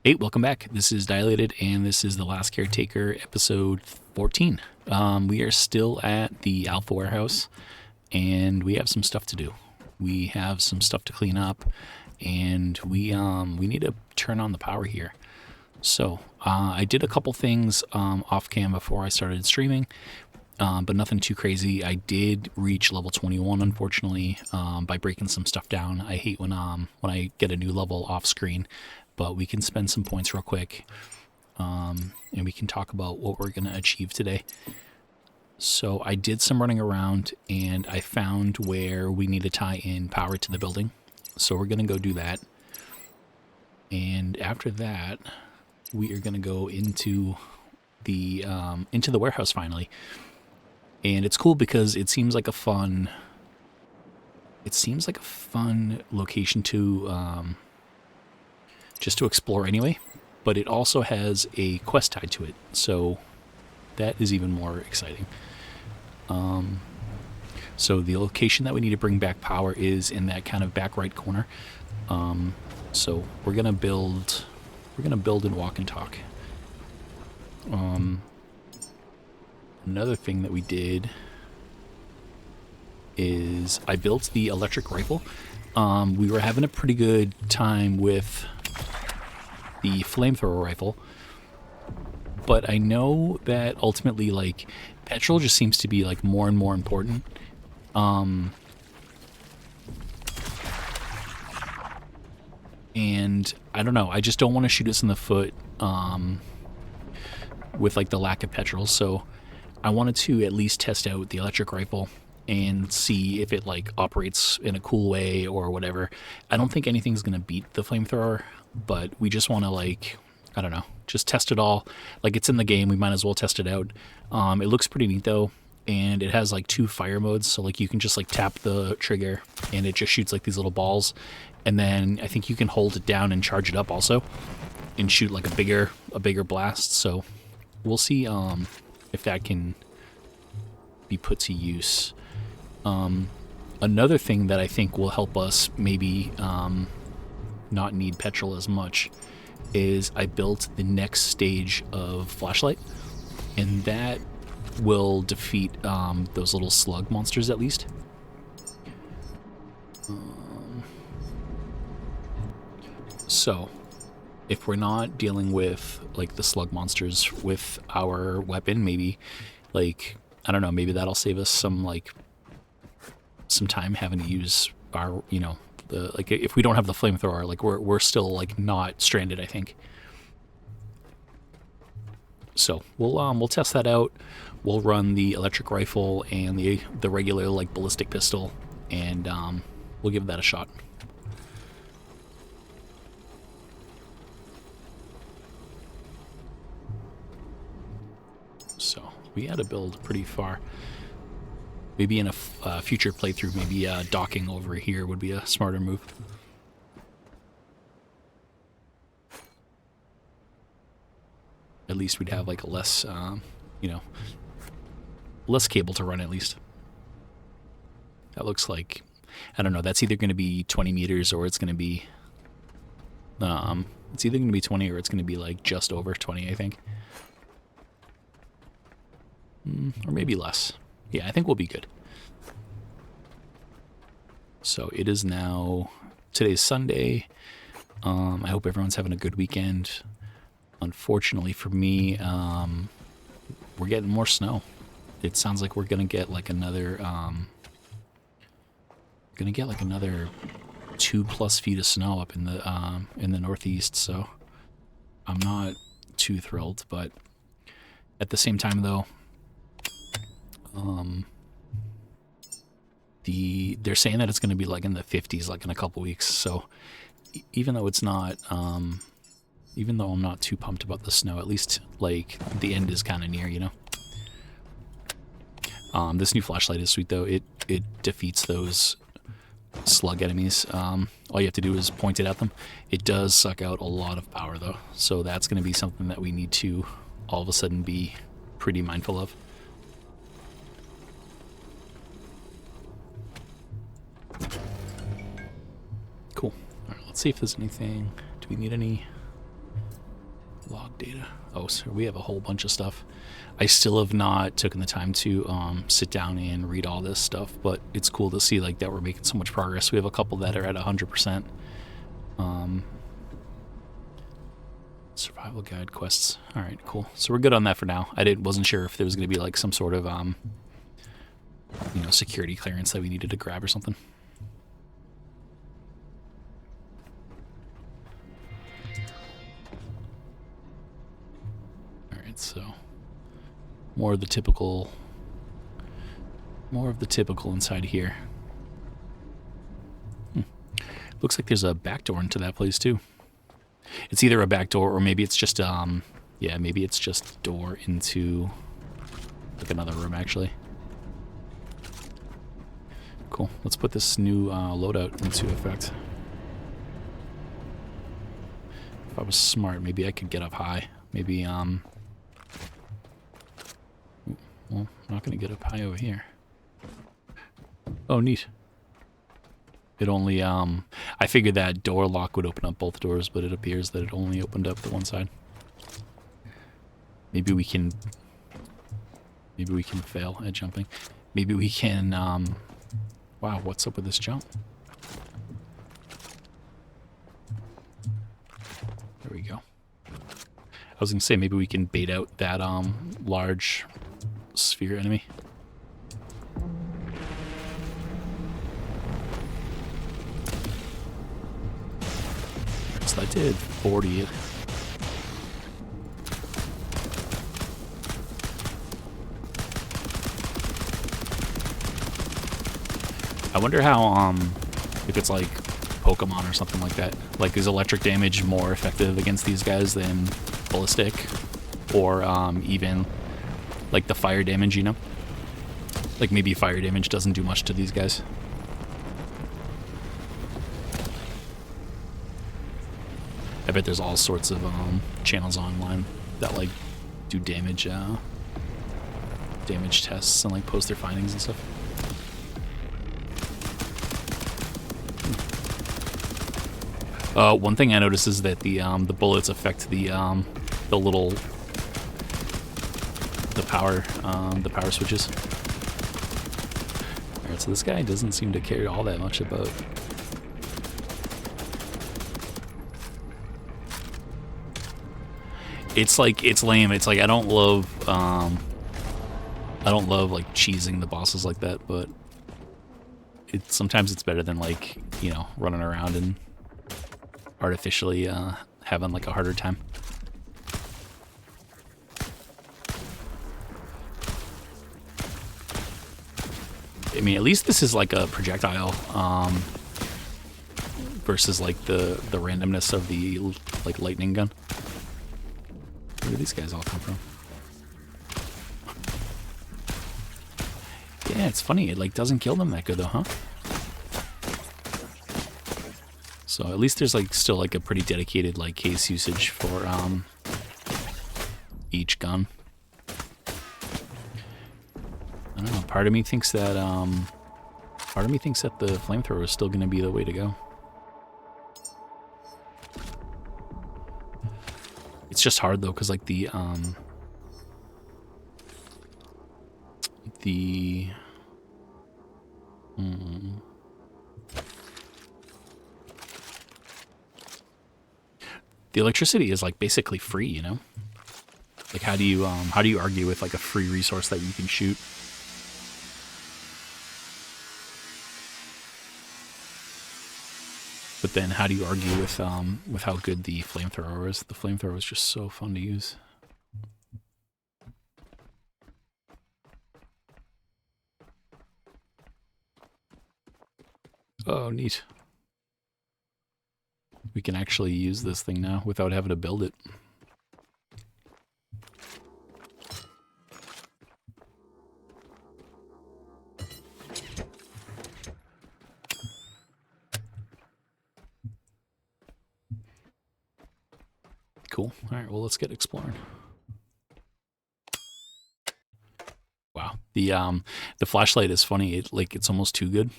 Hey, welcome back. This is Dilated, and this is the Last Caretaker, episode 14. We are still at the Alpha Warehouse, and we have some stuff to do. We have some stuff to clean up, and we need to turn on the power here. So I did a couple things off cam before I started streaming, but nothing too crazy. I did reach level 21, unfortunately, by breaking some stuff down. I hate when I get a new level off screen. But we can spend some points real quick, and we can talk about what we're going to achieve today. So I did some running around, and I found where we need to tie in power to the building. So we're going to go do that. And after that, we are going to go into the warehouse finally. And it's cool because it seems like a fun location to just to explore anyway, but it also has a quest tied to it, so that is even more exciting. So the location that we need to bring back power is in that kind of back right corner. So we're gonna build and walk and talk. Another thing that we did is I built the electric rifle. We were having a pretty good time with the flamethrower rifle, but I know that ultimately, like, petrol just seems to be like more and more important. And I don't know, I just don't want to shoot us in the foot with like the lack of petrol, so I wanted to at least test out the electric rifle and see if it like operates in a cool way or whatever. I don't think anything's gonna beat the flamethrower, but we just want to, like, I don't know, just test it all. Like, it's in the game, we might as well test it out. It looks pretty neat though, and it has like 2 fire modes, so like you can just like tap the trigger and it just shoots like these little balls, and then I think you can hold it down and charge it up also and shoot like a bigger blast. So we'll see if that can be put to use. Another thing that I think will help us maybe not need petrol as much is I built the next stage of flashlight, and that will defeat those little slug monsters at least. So if we're not dealing with like the slug monsters with our weapon, maybe, like, I don't know, maybe that'll save us some time having to use our, like, if we don't have the flamethrower, like, we're still like not stranded, I think. So we'll test that out. We'll run the electric rifle and the regular like ballistic pistol, and we'll give that a shot. So we had to build pretty far. Maybe in a future playthrough, maybe docking over here would be a smarter move. At least we'd have like a less, less cable to run at least. That looks like, I don't know, that's either going to be 20 meters or it's going to be, it's either going to be 20 or it's going to be like just over 20, I think. Or maybe less. Yeah, I think we'll be good. So it is now, today's Sunday. I hope everyone's having a good weekend. Unfortunately for me, we're getting more snow. It sounds like we're gonna get like another 2+ feet of snow up in the Northeast. So I'm not too thrilled, but at the same time though, they're saying that it's going to be like in the 50s like in a couple weeks. So even though it's not, even though I'm not too pumped about the snow, at least like the end is kind of near, This new flashlight is sweet though. It defeats those slug enemies. All you have to do is point it at them. It does suck out a lot of power though, so that's going to be something that we need to all of a sudden be pretty mindful of. Cool. All right, let's see if there's anything. Do we need any Log data. Oh, so we have a whole bunch of stuff. I still have not taken the time to sit down and read all this stuff, but it's cool to see like that we're making so much progress. We have a couple that are at 100%. Survival guide quests. All right, cool. So we're good on that for now. Wasn't sure if there was going to be like some sort of security clearance that we needed to grab or something. All right, so more of the typical inside here. Looks like there's a back door into that place too. It's either a back door or maybe it's just maybe it's just a door into like another room actually. Cool. Let's put this new loadout into effect. If I was smart, maybe I could get up high. Maybe well, I'm not gonna get up high over here. Oh, neat. It only, I figured that door lock would open up both doors, but it appears that it only opened up the one side. Maybe we can fail at jumping. Maybe we can, wow, what's up with this jump? There we go. I was gonna say, maybe we can bait out that, large sphere enemy. I did 40. I wonder how, if it's like Pokemon or something like that. Like, is electric damage more effective against these guys than ballistic? Or, even, like, the fire damage, you know? Like, maybe fire damage doesn't do much to these guys. I bet there's all sorts of channels online that like do damage tests and like post their findings and stuff. One thing I noticed is that the bullets affect the power switches. All right, so this guy doesn't seem to care all that much about. It's like, it's lame. It's like, I don't love like cheesing the bosses like that, but sometimes it's better than like, you know, running around and artificially having like a harder time. I mean, at least this is like a projectile versus like the randomness of the like lightning gun. Where do these guys all come from? Yeah, it's funny. It like doesn't kill them that good though, huh? So at least there's like still like a pretty dedicated like case usage for each gun. I don't know. Part of me thinks that the flamethrower is still going to be the way to go. It's just hard though, because like the electricity is like basically free, you know? Like how do you argue with like a free resource that you can shoot? But then how do you argue with how good the flamethrower is? The flamethrower is just so fun to use. Oh, neat. We can actually use this thing now without having to build it. Cool. All right, well, let's get exploring. Wow. The flashlight is funny. It's almost too good.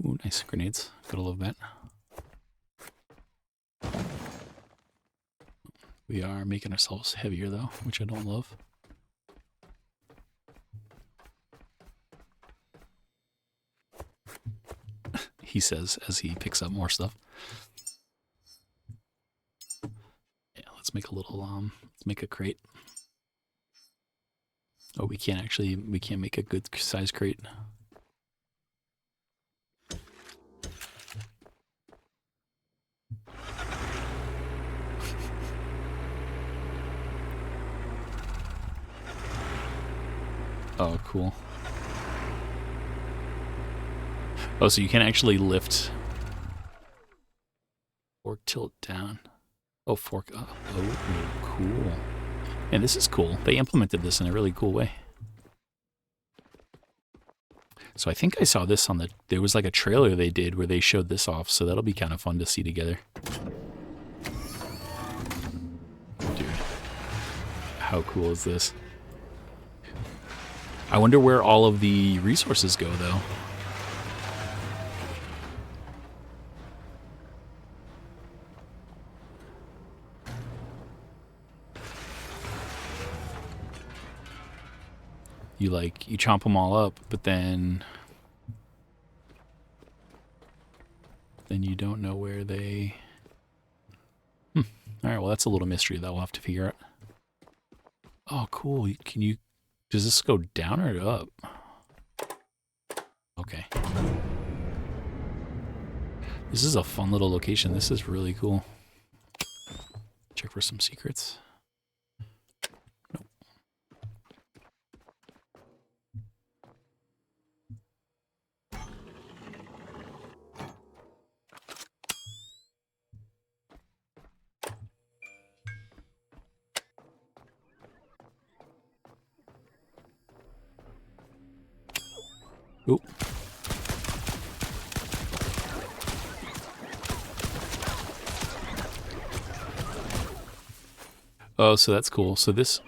Ooh, nice grenades. Gotta love that. We are making ourselves heavier though, which I don't love. He says as he picks up more stuff. Yeah, let's make a little let's make a crate. Oh, we can't make a good size crate. Oh, cool. Oh, so you can actually lift fork tilt down. Oh, fork up. Oh, cool. And this is cool. They implemented this in a really cool way. So I think I saw this on there was like a trailer they did where they showed this off, so that'll be kind of fun to see together. Dude, how cool is this? I wonder where all of the resources go, though. You chomp them all up, but then you don't know where they... All right, well, that's a little mystery that we'll have to figure out. Oh, cool. Does this go down or up? Okay. This is a fun little location. This is really cool. Check for some secrets. Nope. Oop. Oh, so that's cool. So this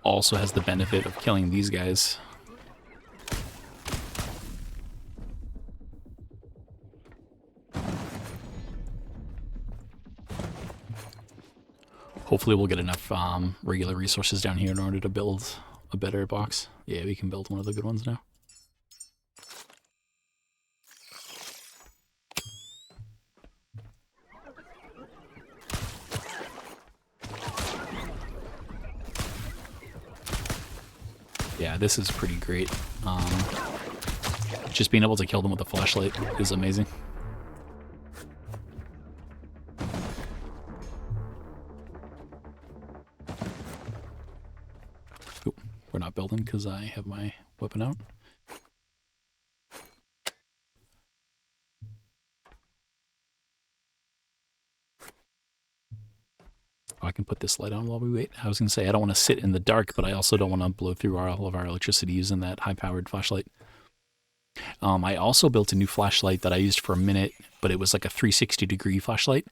also has the benefit of killing these guys. Hopefully we'll get enough regular resources down here in order to build a better box. Yeah, we can build one of the good ones now. Yeah, this is pretty great. Just being able to kill them with a flashlight is amazing. Ooh, we're not building because I have my weapon out. Oh, I can put this light on while we wait. I was going to say, I don't want to sit in the dark, but I also don't want to blow through all of our electricity using that high-powered flashlight. I also built a new flashlight that I used for a minute, but it was like a 360-degree flashlight,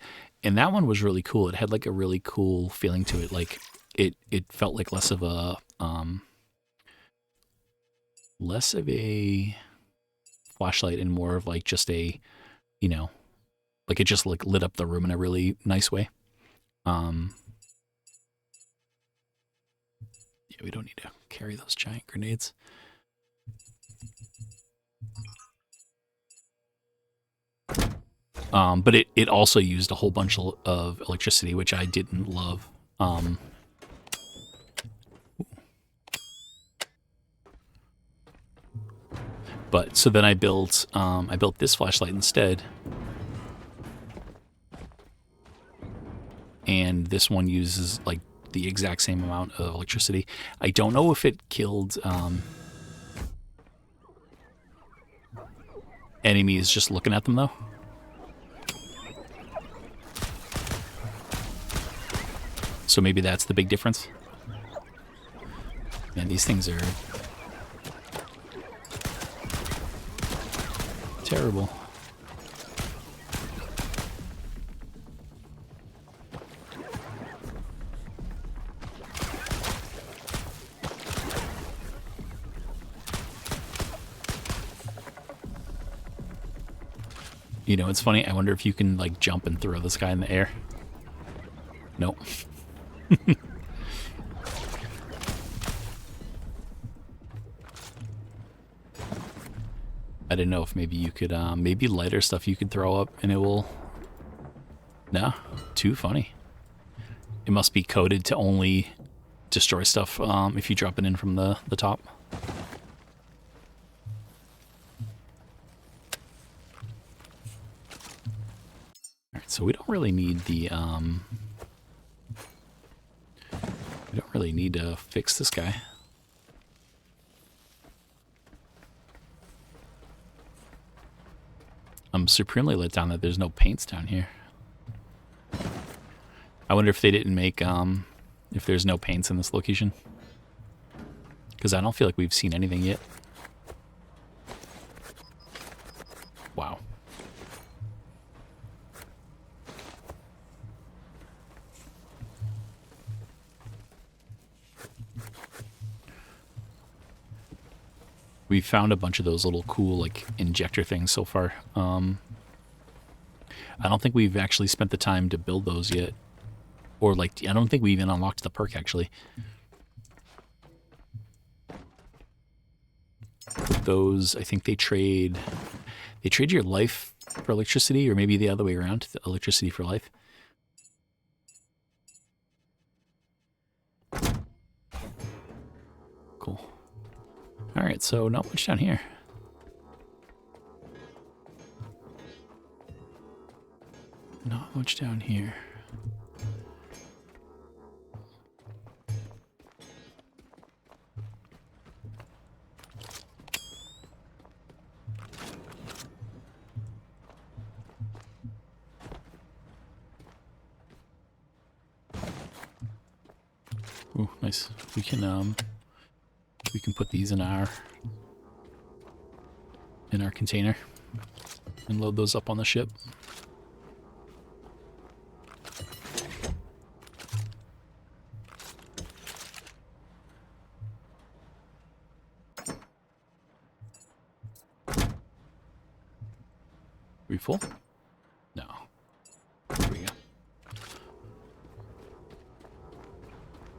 and that one was really cool. It had like a really cool feeling to it. Like it felt like less of a flashlight and more of like just a, like it just like lit up the room in a really nice way. Yeah, we don't need to carry those giant grenades. But it also used a whole bunch of electricity, which I didn't love. But so then I built this flashlight instead. And this one uses like the exact same amount of electricity. I don't know if it killed enemies just looking at them though. So maybe that's the big difference. Man, these things are terrible. You know, it's funny. I wonder if you can, like, jump and throw this guy in the air. Nope. I didn't know if maybe you could, maybe lighter stuff you could throw up and it will... No, too funny. It must be coded to only destroy stuff if you drop it in from the top. Alright, so we don't really need the, we don't really need to fix this guy. I'm supremely let down that there's no paints down here. I wonder if they didn't make, if there's no paints in this location. Because I don't feel like we've seen anything yet. Wow. We found a bunch of those little cool, like, injector things so far. I don't think we've actually spent the time to build those yet. Or, like, I don't think we even unlocked the perk, actually. Those, I think they trade your life for electricity, or maybe the other way around, the electricity for life. Cool. Alright, so not much down here. Not much down here. Ooh, nice. We can put these in our container and load those up on the ship. We full? No. There we go.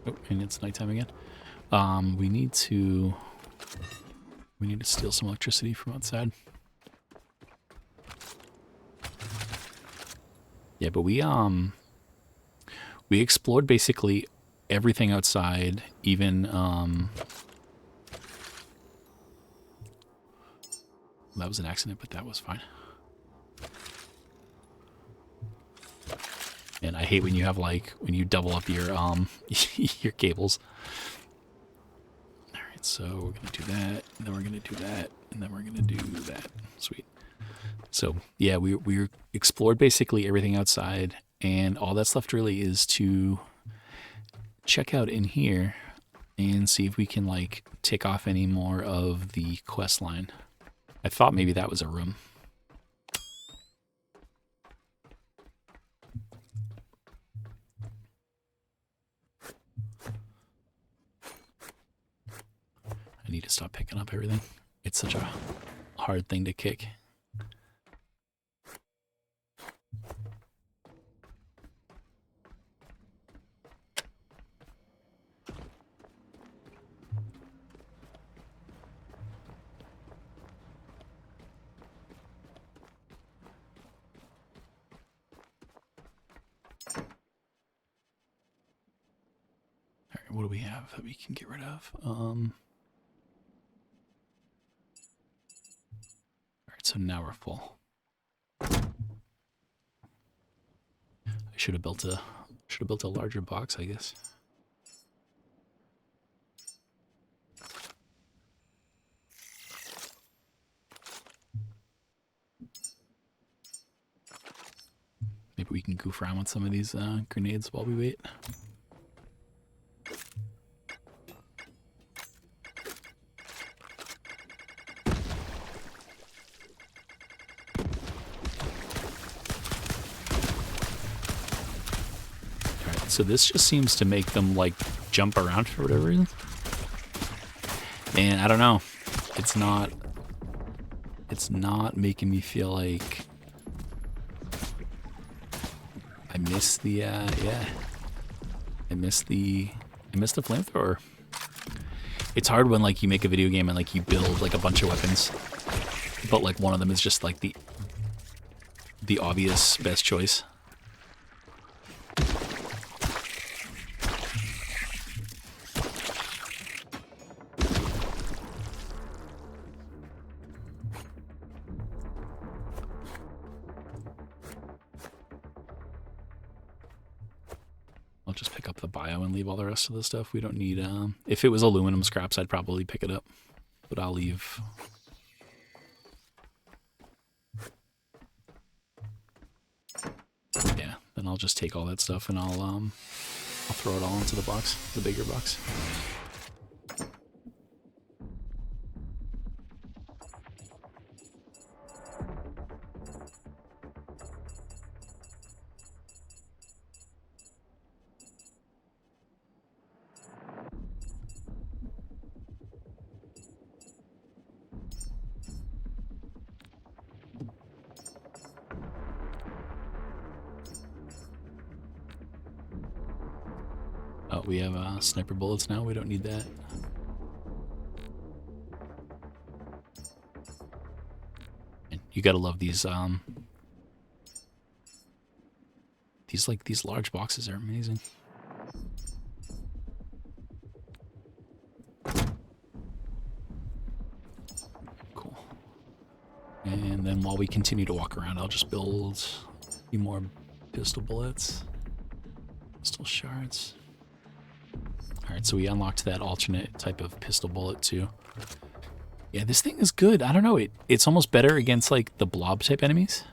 Oh, and it's nighttime again. We need to steal some electricity from outside. Yeah, but we explored basically everything outside, even that was an accident, but that was fine. And I hate when you have, like, when you double up your your cables. Alright, so we're gonna do that, and then we're gonna do that, and then we're gonna do that. Sweet. So yeah, we explored basically everything outside, and all that's left really is to check out in here and see if we can, like, take off any more of the quest line. I thought maybe that was a room. I need to stop picking up everything. It's such a hard thing to kick. Alright, what do we have that we can get rid of? So now we're full. I should have built a larger box, I guess. Maybe we can goof around with some of these grenades while we wait. So this just seems to make them, like, jump around for whatever reason. And I don't know. It's not making me feel like I miss the, yeah. I missed the flamethrower. It's hard when like you make a video game and like you build like a bunch of weapons, but like one of them is just like the obvious best choice. I'll just pick up the bio and leave all the rest of the stuff. We don't need, if it was aluminum scraps, I'd probably pick it up, but I'll leave. Yeah, then I'll just take all that stuff and I'll throw it all into the box, the bigger box. Oh, we have sniper bullets now. We don't need that. And you gotta love these large boxes are amazing. Cool. And then while we continue to walk around, I'll just build a few more pistol bullets, pistol shards. Alright, so we unlocked that alternate type of pistol bullet too. Yeah, this thing is good. I don't know, it's almost better against like the blob type enemies.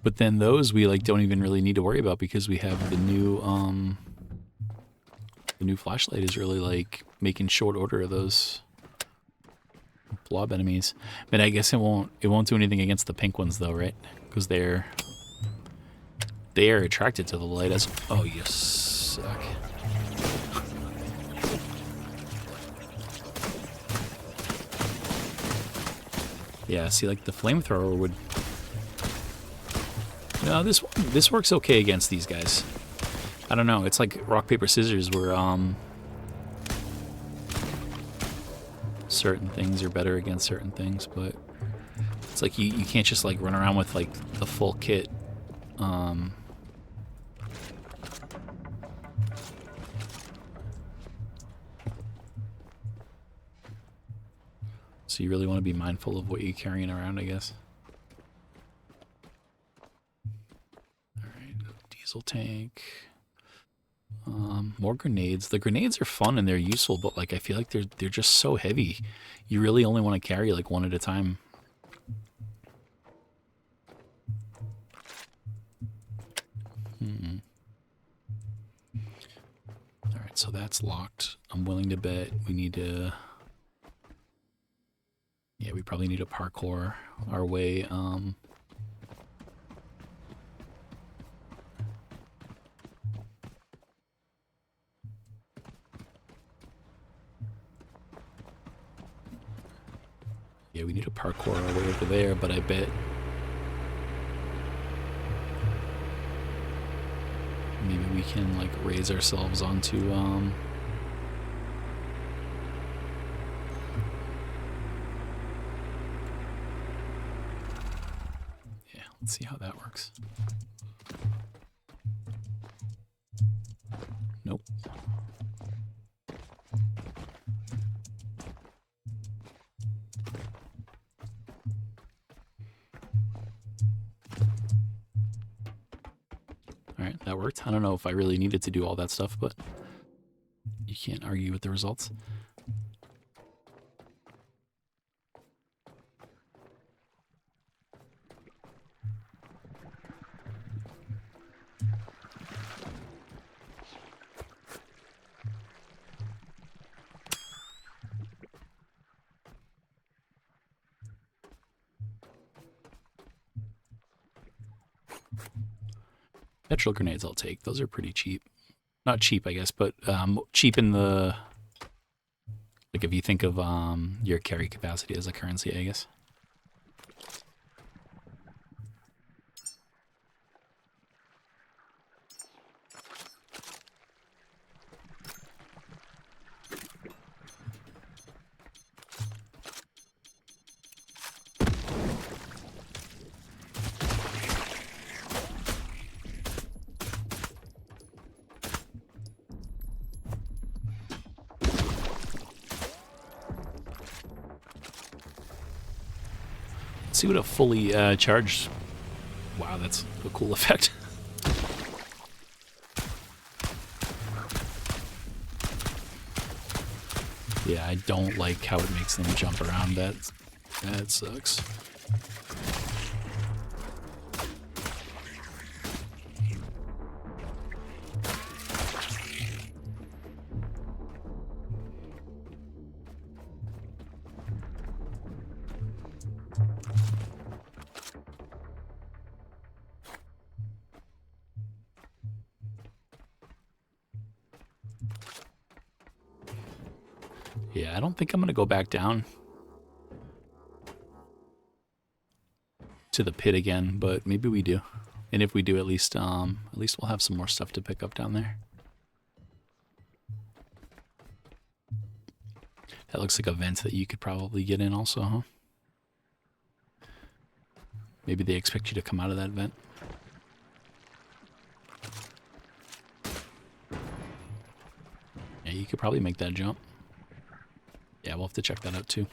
But then those we like don't even really need to worry about because we have the new flashlight is really like making short order of those blob enemies. But I guess it won't do anything against the pink ones though, right? Because they are attracted to the light as oh you suck. Yeah, see like the flamethrower would. No, this works okay against these guys. I don't know. It's like rock paper scissors, where certain things are better against certain things, but it's like you can't just like run around with like the full kit. So you really want to be mindful of what you're carrying around, I guess. Tank. More grenades. The grenades are fun and they're useful, but like I feel like they're just so heavy. You really only want to carry like one at a time. Alright, so that's locked. I'm willing to bet we need to. Yeah, we probably need to parkour our way. Yeah, we need to parkour our way over there, but I bet maybe we can like raise ourselves onto yeah, let's see how that works. Nope. Alright, that worked. I don't know if I really needed to do all that stuff, but you can't argue with the results. Petrol grenades I'll take. Those are pretty cheap. Not cheap, I guess, but cheap in the... Like if you think of your carry capacity as a currency, I guess. See what a fully charged... Wow, that's a cool effect. Yeah, I don't like how it makes them jump around. That sucks. Yeah, I don't think I'm going to go back down to the pit again, but maybe we do. And if we do, at least we'll have some more stuff to pick up down there. That looks like a vent that you could probably get in also, huh? Maybe they expect you to come out of that vent. Yeah, you could probably make that jump. Yeah, we'll have to check that out too.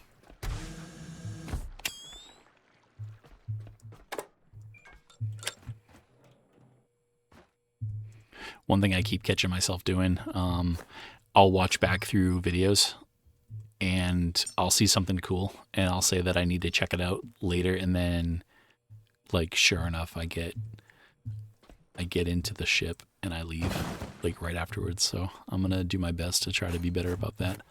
One thing I keep catching myself doing, I'll watch back through videos and I'll see something cool and I'll say that I need to check it out later, and then like sure enough I get into the ship and I leave like right afterwards. So I'm gonna do my best to try to be better about that.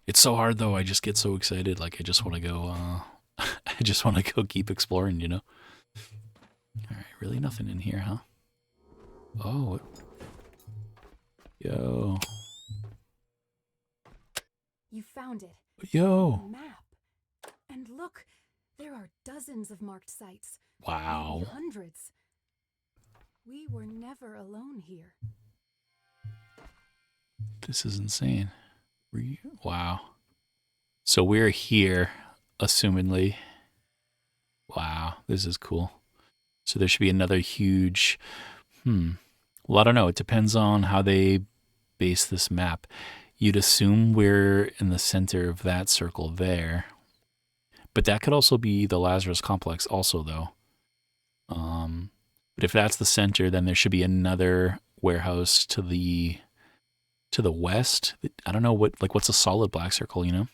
It's so hard though. I just get so excited. Like I just want to go. I just want to go keep exploring. You know. All right, really nothing in here, huh? Oh. Yo. You found it. Yo. A map. And look, there are dozens of marked sites. Wow. Maybe hundreds. We were never alone here. This is insane. Wow. So we're here, assumedly. Wow, this is cool. So there should be another huge... Well, I don't know. It depends on how they base this map. You'd assume we're in the center of that circle there. But that could also be the Lazarus complex also, though. But if that's the center, then there should be another warehouse to the west. I don't know what's a solid black circle, you know?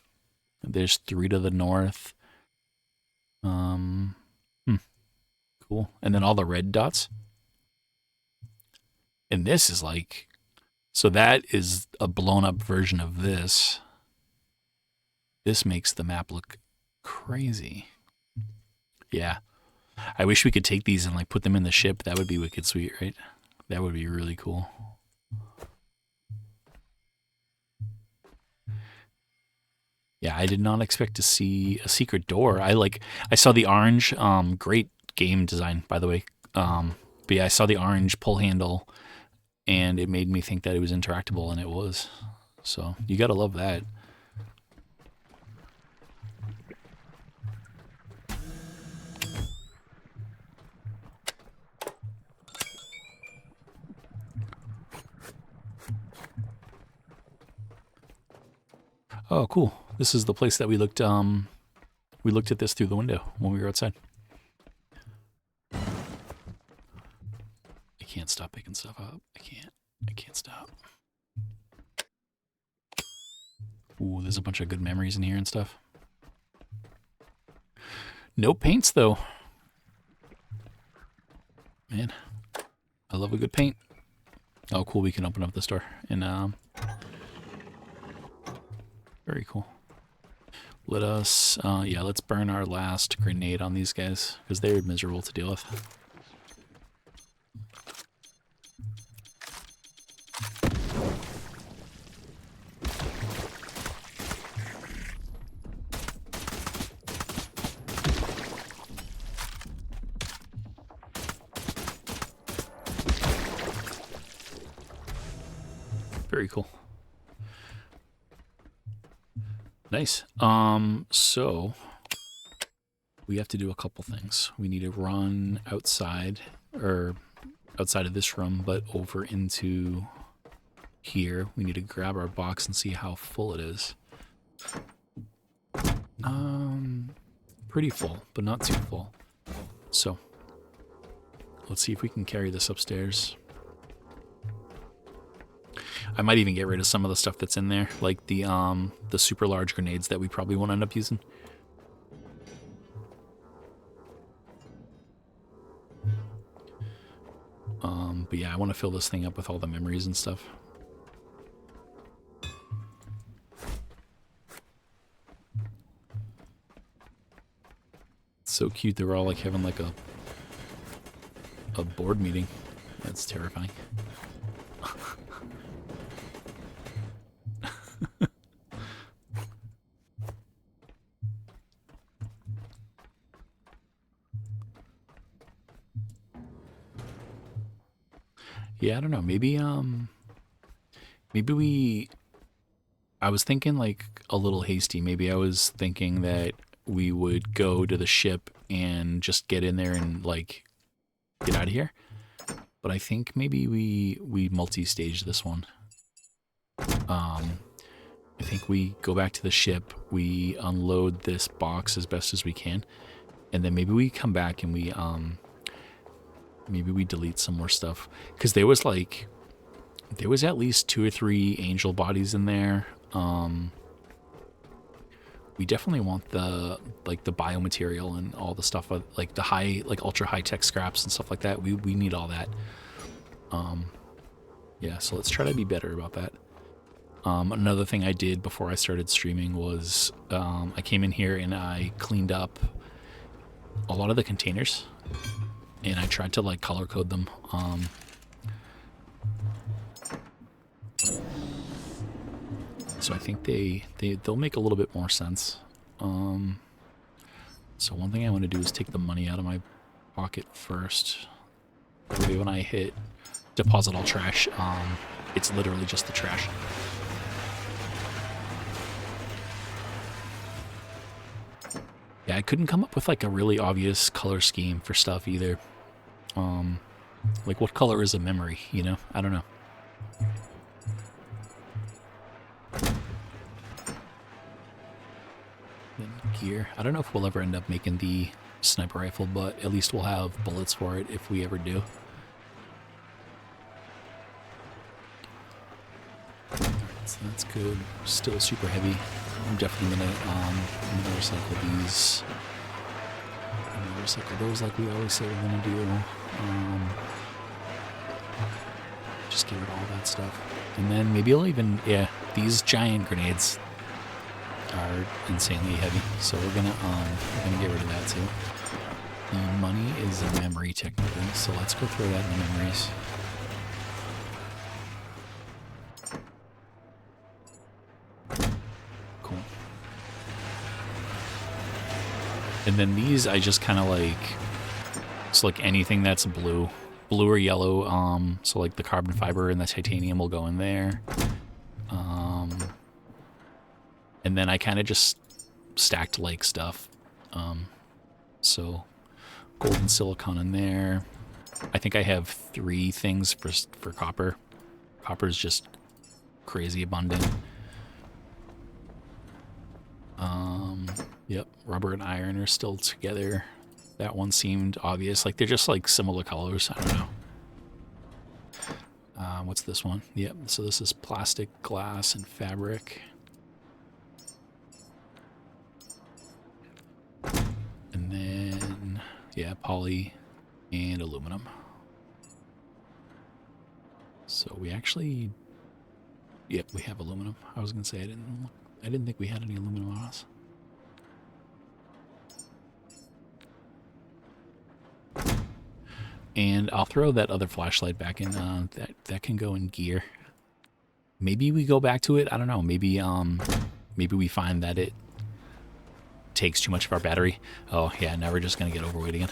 There's 3 to the north. Cool. And then all the red dots. And this is like, so that is a blown up version of this. This makes the map look crazy. Yeah. I wish we could take these and like put them in the ship. That would be wicked sweet, right? That would be really cool. Yeah, I did not expect to see a secret door. I saw the orange, great game design, by the way. But yeah, I saw the orange pull handle and it made me think that it was interactable, and it was. So you gotta love that. Oh, cool. This is the place that we looked at this through the window when we were outside. I can't stop picking stuff up. I can't stop. Ooh, there's a bunch of good memories in here and stuff. No paints though. Man, I love a good paint. Oh, cool. We can open up the store and very cool. Let us, yeah, let's burn our last grenade on these guys because they're miserable to deal with. Very cool. Nice. So we have to do a couple things. We need to run outside, or outside of this room, but over into here. We need to grab our box and see how full it is. Pretty full, but not too full. So let's see if we can carry this upstairs. I might even get rid of some of the stuff that's in there, like the super large grenades that we probably won't end up using. But yeah, I want to fill this thing up with all the memories and stuff. It's so cute. They were all like having like a board meeting. That's terrifying. Yeah, I don't know. Maybe I was thinking like a little hasty. Maybe I was thinking that we would go to the ship and just get in there and like get out of here. But I think maybe we multi-stage this one. I think we go back to the ship, we unload this box as best as we can, and then maybe we come back and we maybe we delete some more stuff, because there was at least 2 or 3 angel bodies in there. We definitely want the biomaterial and all the stuff, like the ultra high tech scraps and stuff like that. We need all that. Yeah, so let's try to be better about that. Another thing I did before I started streaming was I came in here and I cleaned up a lot of the containers, and I tried to like color code them. So I think they'll make a little bit more sense. So one thing I want to do is take the money out of my pocket first. That way when I hit deposit all trash, it's literally just the trash. Yeah, I couldn't come up with like a really obvious color scheme for stuff either. Like what color is a memory, you know? I don't know. Then gear. I don't know if we'll ever end up making the sniper rifle, but at least we'll have bullets for it if we ever do. Alright, so that's good. Still super heavy. I'm definitely gonna recycle these. I'm gonna recycle those like we always say we're gonna do. Just get rid of all that stuff. And then maybe I'll even, yeah, these giant grenades are insanely heavy, so we're gonna get rid of that too. The money is a memory technically, so let's go throw that in the memories. Cool. And then these I just kind of like, it's like anything that's blue or yellow, so like the carbon fiber and the titanium will go in there. And then I kind of just stacked like stuff. So gold and silicon in there. I think I have 3 things for copper. Copper is just crazy abundant. Yep, rubber and iron are still together. That one seemed obvious. Like they're just like similar colors. I don't know. What's this one? Yep, so this is plastic, glass, and fabric. And then, yeah, poly and aluminum. So we actually, yep, we have aluminum. I was gonna say I didn't think we had any aluminum on us. And I'll throw that other flashlight back in. That can go in gear. Maybe we go back to it. I don't know. Maybe we find that it takes too much of our battery. Oh yeah, now we're just gonna get overweight again.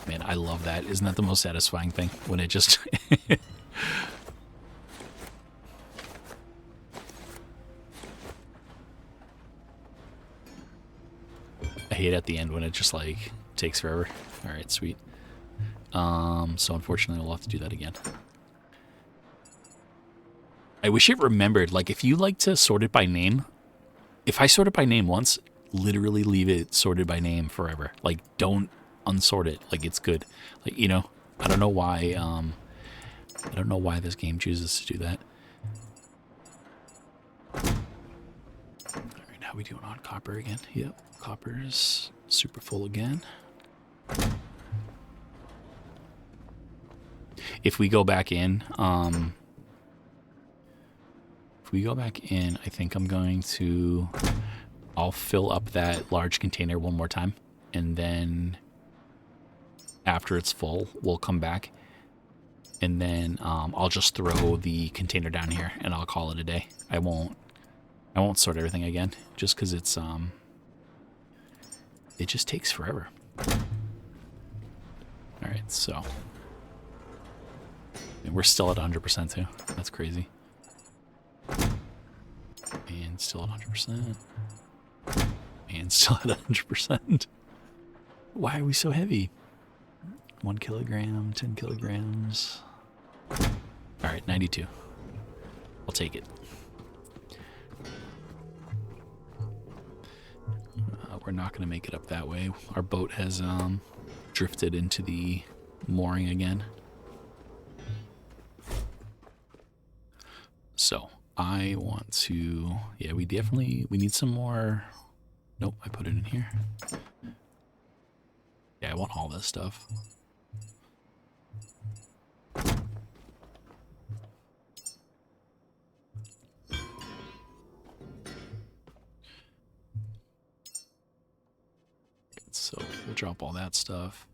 Man, I love that. Isn't that the most satisfying thing when it just I hate at the end when it just like takes forever. All right, sweet. So unfortunately, we'll have to do that again. I wish it remembered, like, if you like to sort it by name, if I sort it by name once, literally leave it sorted by name forever. Like, don't unsort it. Like, it's good. Like, you know, I don't know why this game chooses to do that. All right, how we doing on copper again? Yep, copper's super full again. If we go back in, I think I'm going to, I'll fill up that large container one more time, and then after it's full, we'll come back, and then I'll just throw the container down here, and I'll call it a day. I won't sort everything again, just because it's it just takes forever. All right, so. And we're still at 100% too. That's crazy. And still at 100%. And still at 100%. Why are we so heavy? 1 kilogram, 10 kilograms. Alright, 92. I'll take it. We're not going to make it up that way. Our boat has drifted into the mooring again. So I want to, yeah, we need some more. Nope, I put it in here. Yeah, I want all this stuff. So we'll drop all that stuff.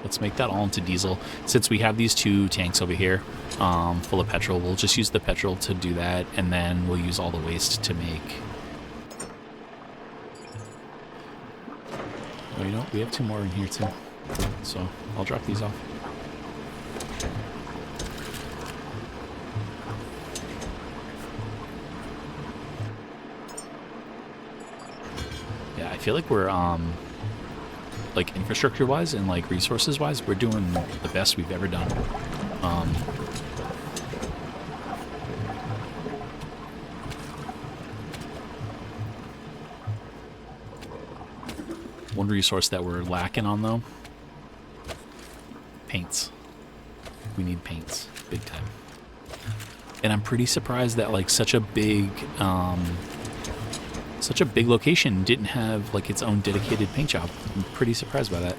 Let's make that all into diesel. Since we have these 2 tanks over here full of petrol, we'll just use the petrol to do that, and then we'll use all the waste to make... Oh, you know, we have 2 more in here too. So I'll drop these off. Yeah, I feel like we're... like infrastructure-wise and like resources-wise, we're doing the best we've ever done. One resource that we're lacking on though, paints. We need paints, big time. And I'm pretty surprised that like such a big location didn't have like its own dedicated paint job. I'm pretty surprised by that.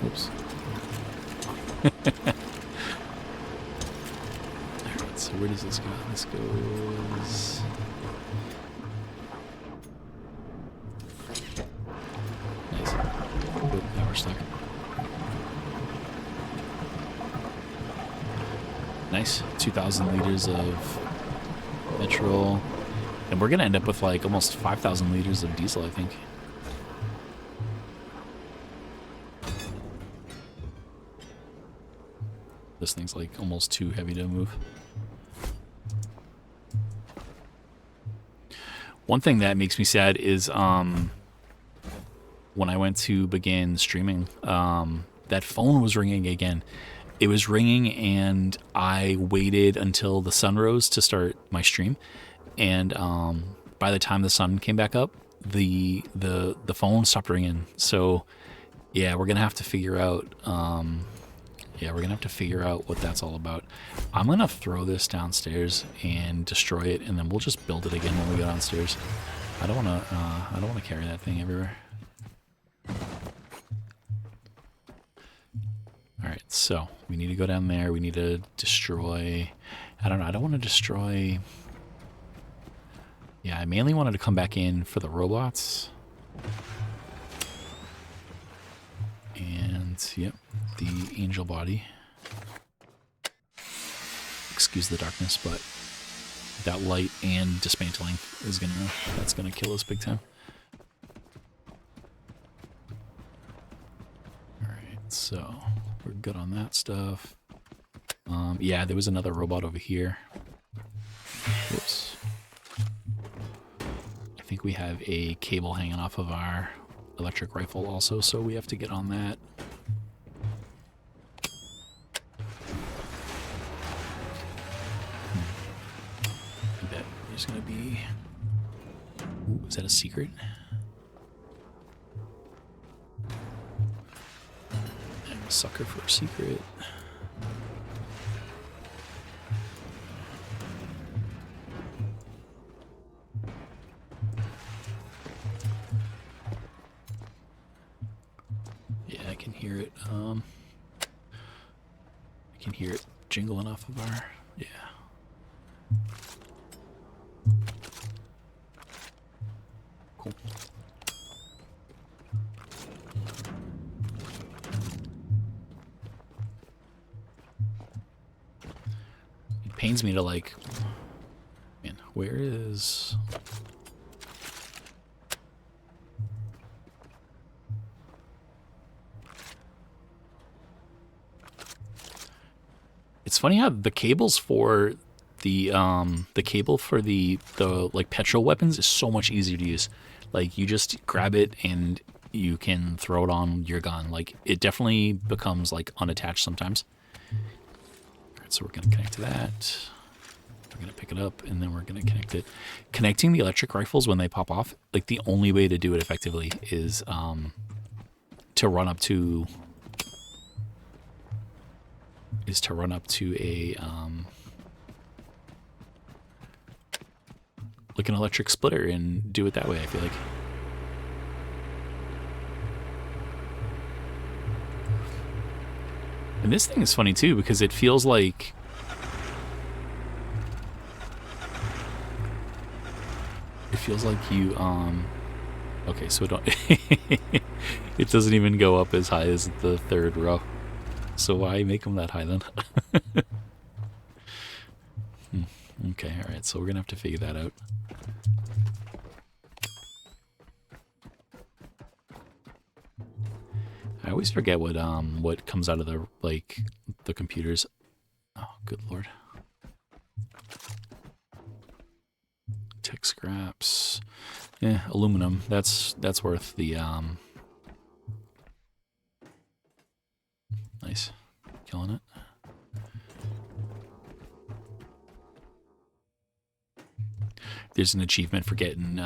Oops. Alright, so where does this go? This goes... Nice. Oh, now we're stuck. Nice. 2,000 liters of petrol. And we're going to end up with like almost 5,000 liters of diesel, I think. This thing's like almost too heavy to move. One thing that makes me sad is when I went to begin streaming, that phone was ringing again. It was ringing and I waited until the sun rose to start my stream. And by the time the sun came back up, the phone stopped ringing. So yeah, we're gonna have to figure out what that's all about. I'm gonna throw this downstairs and destroy it, and then we'll just build it again when we go downstairs. I don't wanna carry that thing everywhere. Alright, so we need to go down there. We need to destroy... I don't know. I don't want to destroy... Yeah, I mainly wanted to come back in for the robots. And, yep, the angel body. Excuse the darkness, but that light and dismantling is that's gonna kill us big time. So we're good on that stuff. Yeah, there was another robot over here. Whoops. I think we have a cable hanging off of our electric rifle also, so we have to get on that. I bet there's gonna be... Ooh, is that a secret? I'm a sucker for a secret. Yeah, I can hear it. I can hear it jingling off of our... Yeah. Cool. It pains me to like... Man, where is... It's funny how the cables for the cable for the like petrol weapons is so much easier to use. Like you just grab it and you can throw it on your gun. Like it definitely becomes like unattached sometimes. Alright, so we're gonna connect to that. We're gonna pick it up and then we're gonna connect it. Connecting the electric rifles when they pop off, like the only way to do it effectively is to run up to a like an electric splitter and do it that way, I feel like. And this thing is funny too because it feels like you okay, so it doesn't even go up as high as the third row. So why make them that high then? Okay, alright, so we're gonna have to figure that out. I always forget what comes out of the computers. Oh, good lord. Tech scraps. Yeah, aluminum. That's worth the nice. Killing it. There's an achievement for getting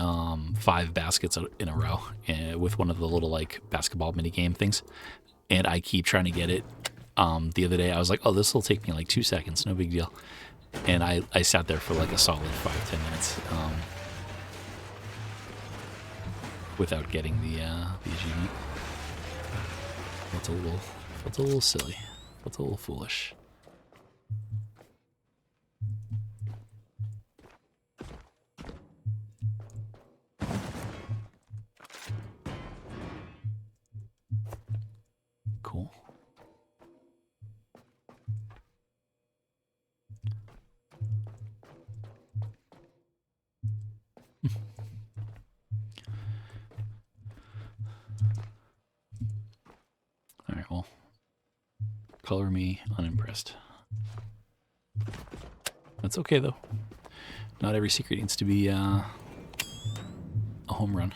5 baskets in a row with one of the little like basketball mini game things, and I keep trying to get it. The other day I was like, oh, this will take me like 2 seconds, no big deal, and I sat there for like a solid 5-10 minutes without getting the achievement. That's a little silly. That's a little foolish. Cool. All right, well, color me unimpressed. That's okay though. Not every secret needs to be a home run.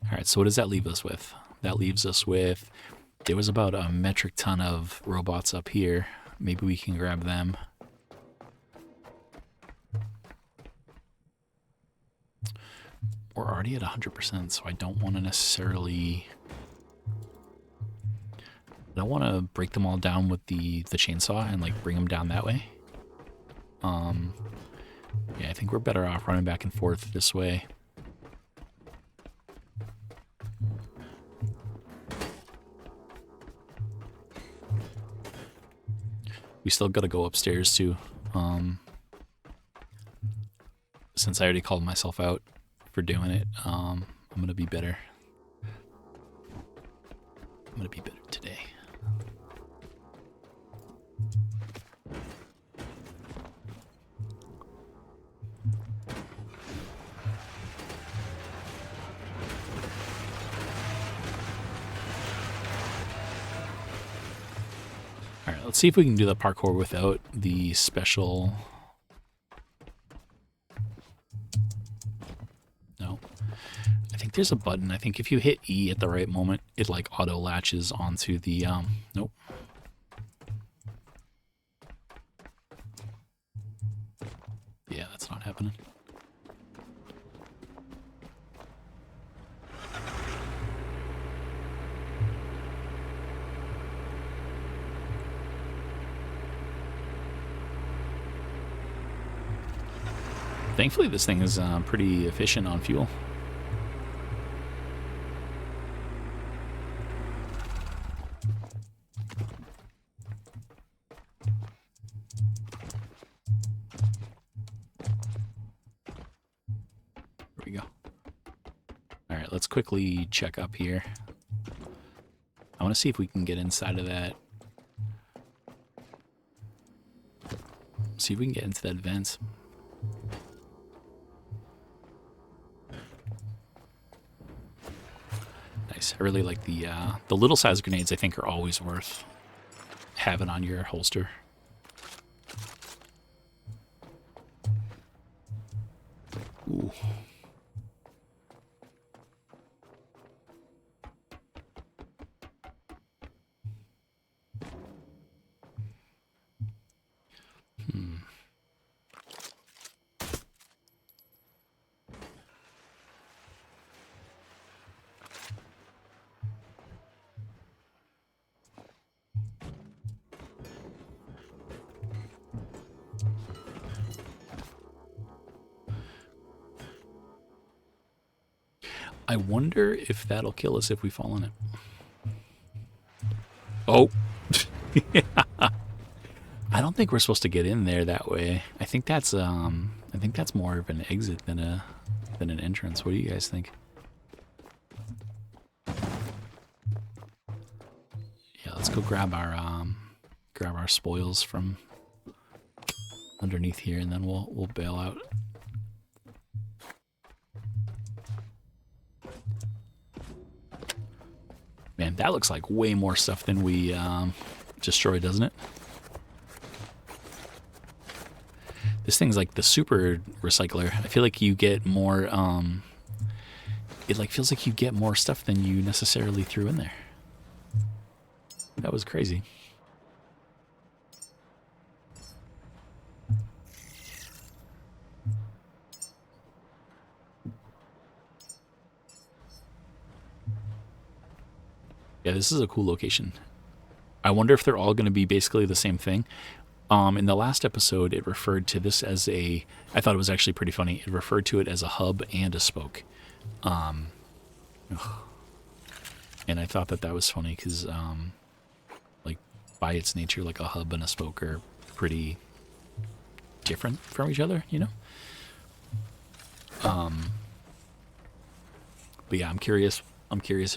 All right, so what does that leave us with? That leaves us with, there was about a metric ton of robots up here. Maybe we can grab them. We're already at 100%, so I don't want to necessarily... I don't want to break them all down with the chainsaw and like bring them down that way. Yeah, I think we're better off running back and forth this way. We still got to go upstairs too. Since I already called myself out for doing it, I'm gonna be better. I'm gonna be better today. let's see if we can do the parkour without the special. No. I think there's a button. I think if you hit E at the right moment, it like auto latches onto the nope. Yeah, that's not happening. Thankfully, this thing is pretty efficient on fuel. There we go. All right, let's quickly check up here. I want to see if we can get inside of that. See if we can get into that vent. Nice. I really like the little size grenades. I think are always worth having on your holster. Ooh. I wonder if that'll kill us if we fall in it. Oh. I don't think we're supposed to get in there that way. I think that's more of an exit than an entrance. What do you guys think? Yeah, let's go grab our spoils from underneath here, and then we'll bail out. Man, that looks like way more stuff than we destroyed, doesn't it? This thing's like the super recycler. I feel like you get more, it like feels like you get more stuff than you necessarily threw in there. That was crazy. Yeah, this is a cool location. I wonder if they're all going to be basically the same thing. In the last episode, it referred to this as I thought it was actually pretty funny. It referred to it as a hub and a spoke. And I thought that was funny because, like, by its nature, like a hub and a spoke are pretty different from each other, you know? But yeah, I'm curious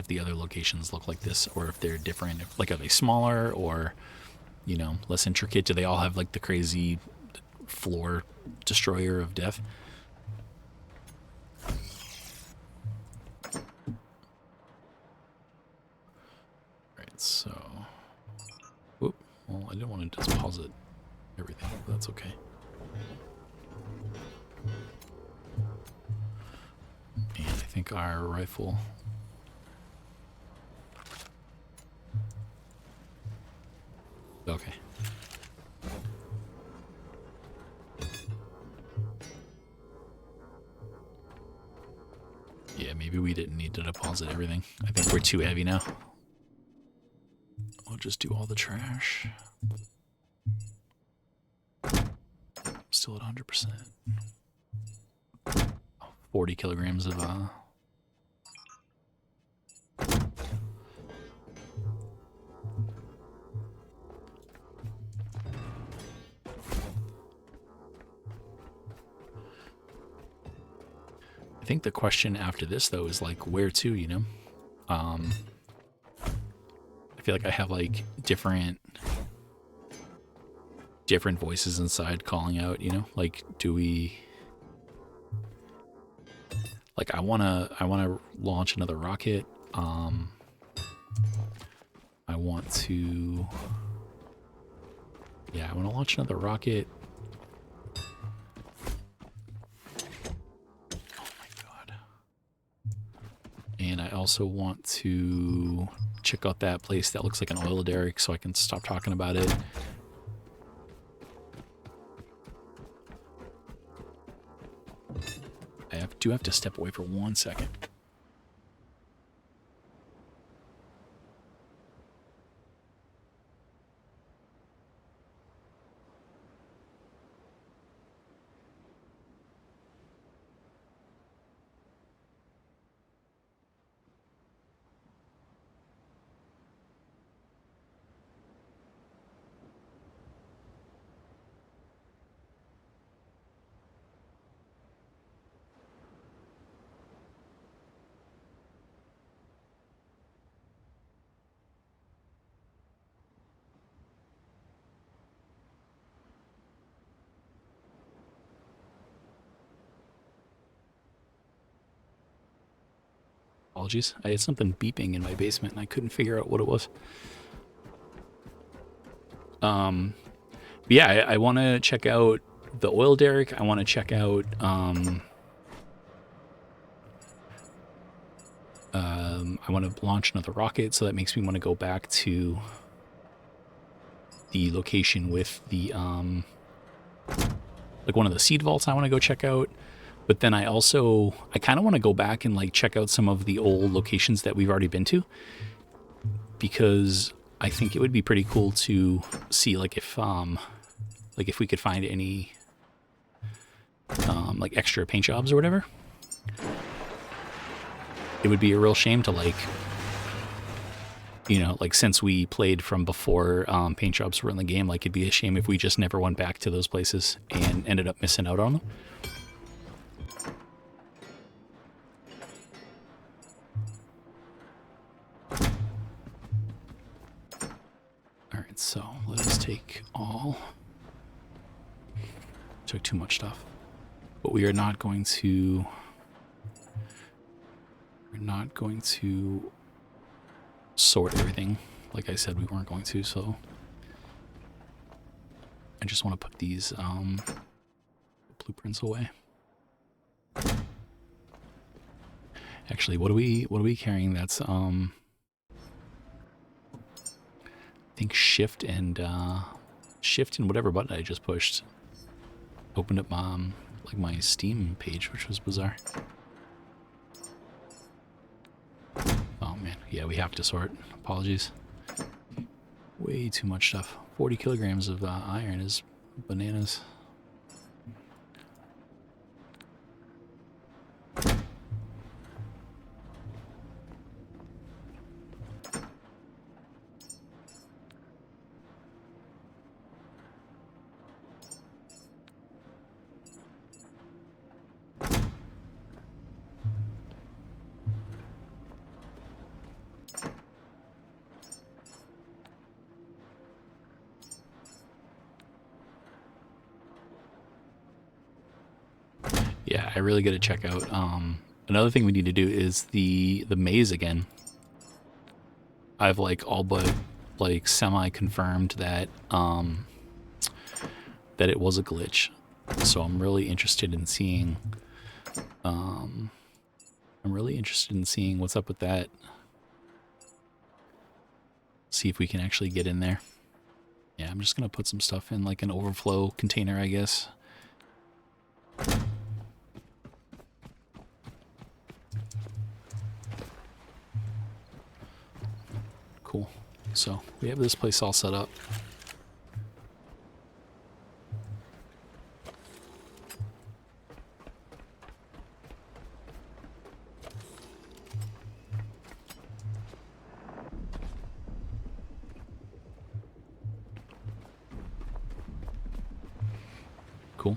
if the other locations look like this or if they're different. Like, are they smaller or, you know, less intricate? Do they all have like the crazy floor destroyer of death? Right, so, whoop. Well, I didn't want to just pause it, everything, but that's okay. And I think our rifle. Okay. Yeah, maybe we didn't need to deposit everything. I think we're too heavy now. We'll just do all the trash. Still at 100%. 40 kilograms of I think the question after this though is like where to, you know? I feel like I have like different voices inside calling out, you know? Like do we like I wanna launch another rocket. I want to Yeah, I want to launch another rocket. Oh my god. And I also want to check out that place that looks like an oil derrick so I can stop talking about it. Do have to step away for 1 second. Apologies. I had something beeping in my basement and I couldn't figure out what it was. Yeah, I want to check out the oil derrick. I want to check out I want to launch another rocket, so that makes me want to go back to the location with the like one of the seed vaults I want to go check out. But then I kind of want to go back and like check out some of the old locations that we've already been to, because I think it would be pretty cool to see like if we could find any like extra paint jobs or whatever. It would be a real shame to like, you know, like since we played from before paint jobs were in the game, like it'd be a shame if we just never went back to those places and ended up missing out on them. Alright, so let us take all. Took too much stuff. But we are not going to... We're not going to sort everything. Like I said, we weren't going to, so... I just want to put these blueprints away. Actually, what are we carrying that's I think shift and whatever button I just pushed opened up like my Steam page, which was bizarre. Oh man, yeah, we have to sort. Apologies. Way too much stuff. 40 kilograms of iron is bananas. Yeah, I really got to check out. Another thing we need to do is the maze again. I've like all but like semi-confirmed that that it was a glitch, so I'm really interested in seeing. What's up with that. See if we can actually get in there. Yeah, I'm just gonna put some stuff in like an overflow container, I guess. Cool. So we have this place all set up. Cool.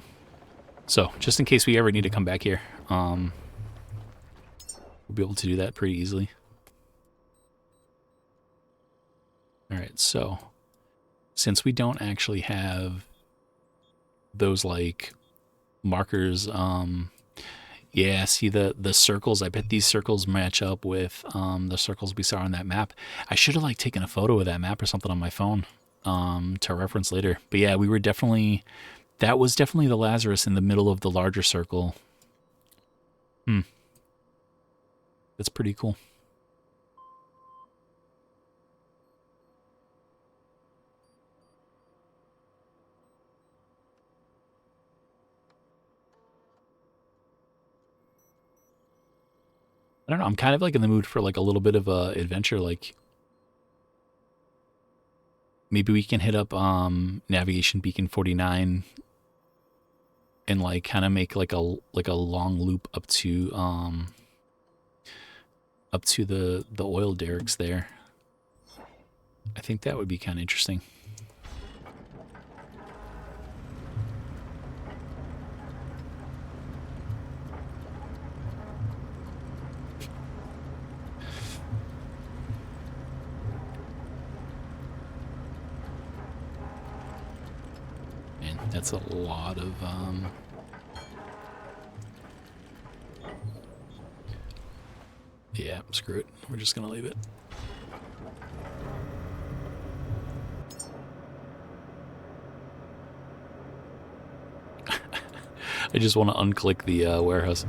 So just in case we ever need to come back here, we'll be able to do that pretty easily. Alright, so since we don't actually have those like markers, yeah, see the circles, I bet these circles match up with the circles we saw on that map. I should have like taken a photo of that map or something on my phone. to reference later. But yeah, that was definitely the Lazarus in the middle of the larger circle. That's pretty cool. I don't know. I'm kind of like in the mood for like a little bit of a adventure. Like maybe we can hit up navigation beacon 49 and like kind of make like a long loop up to the oil derricks there. I think that would be kind of interesting. Man, that's a lot of yeah, screw it. We're just gonna leave it. I just want to unclick the warehouse.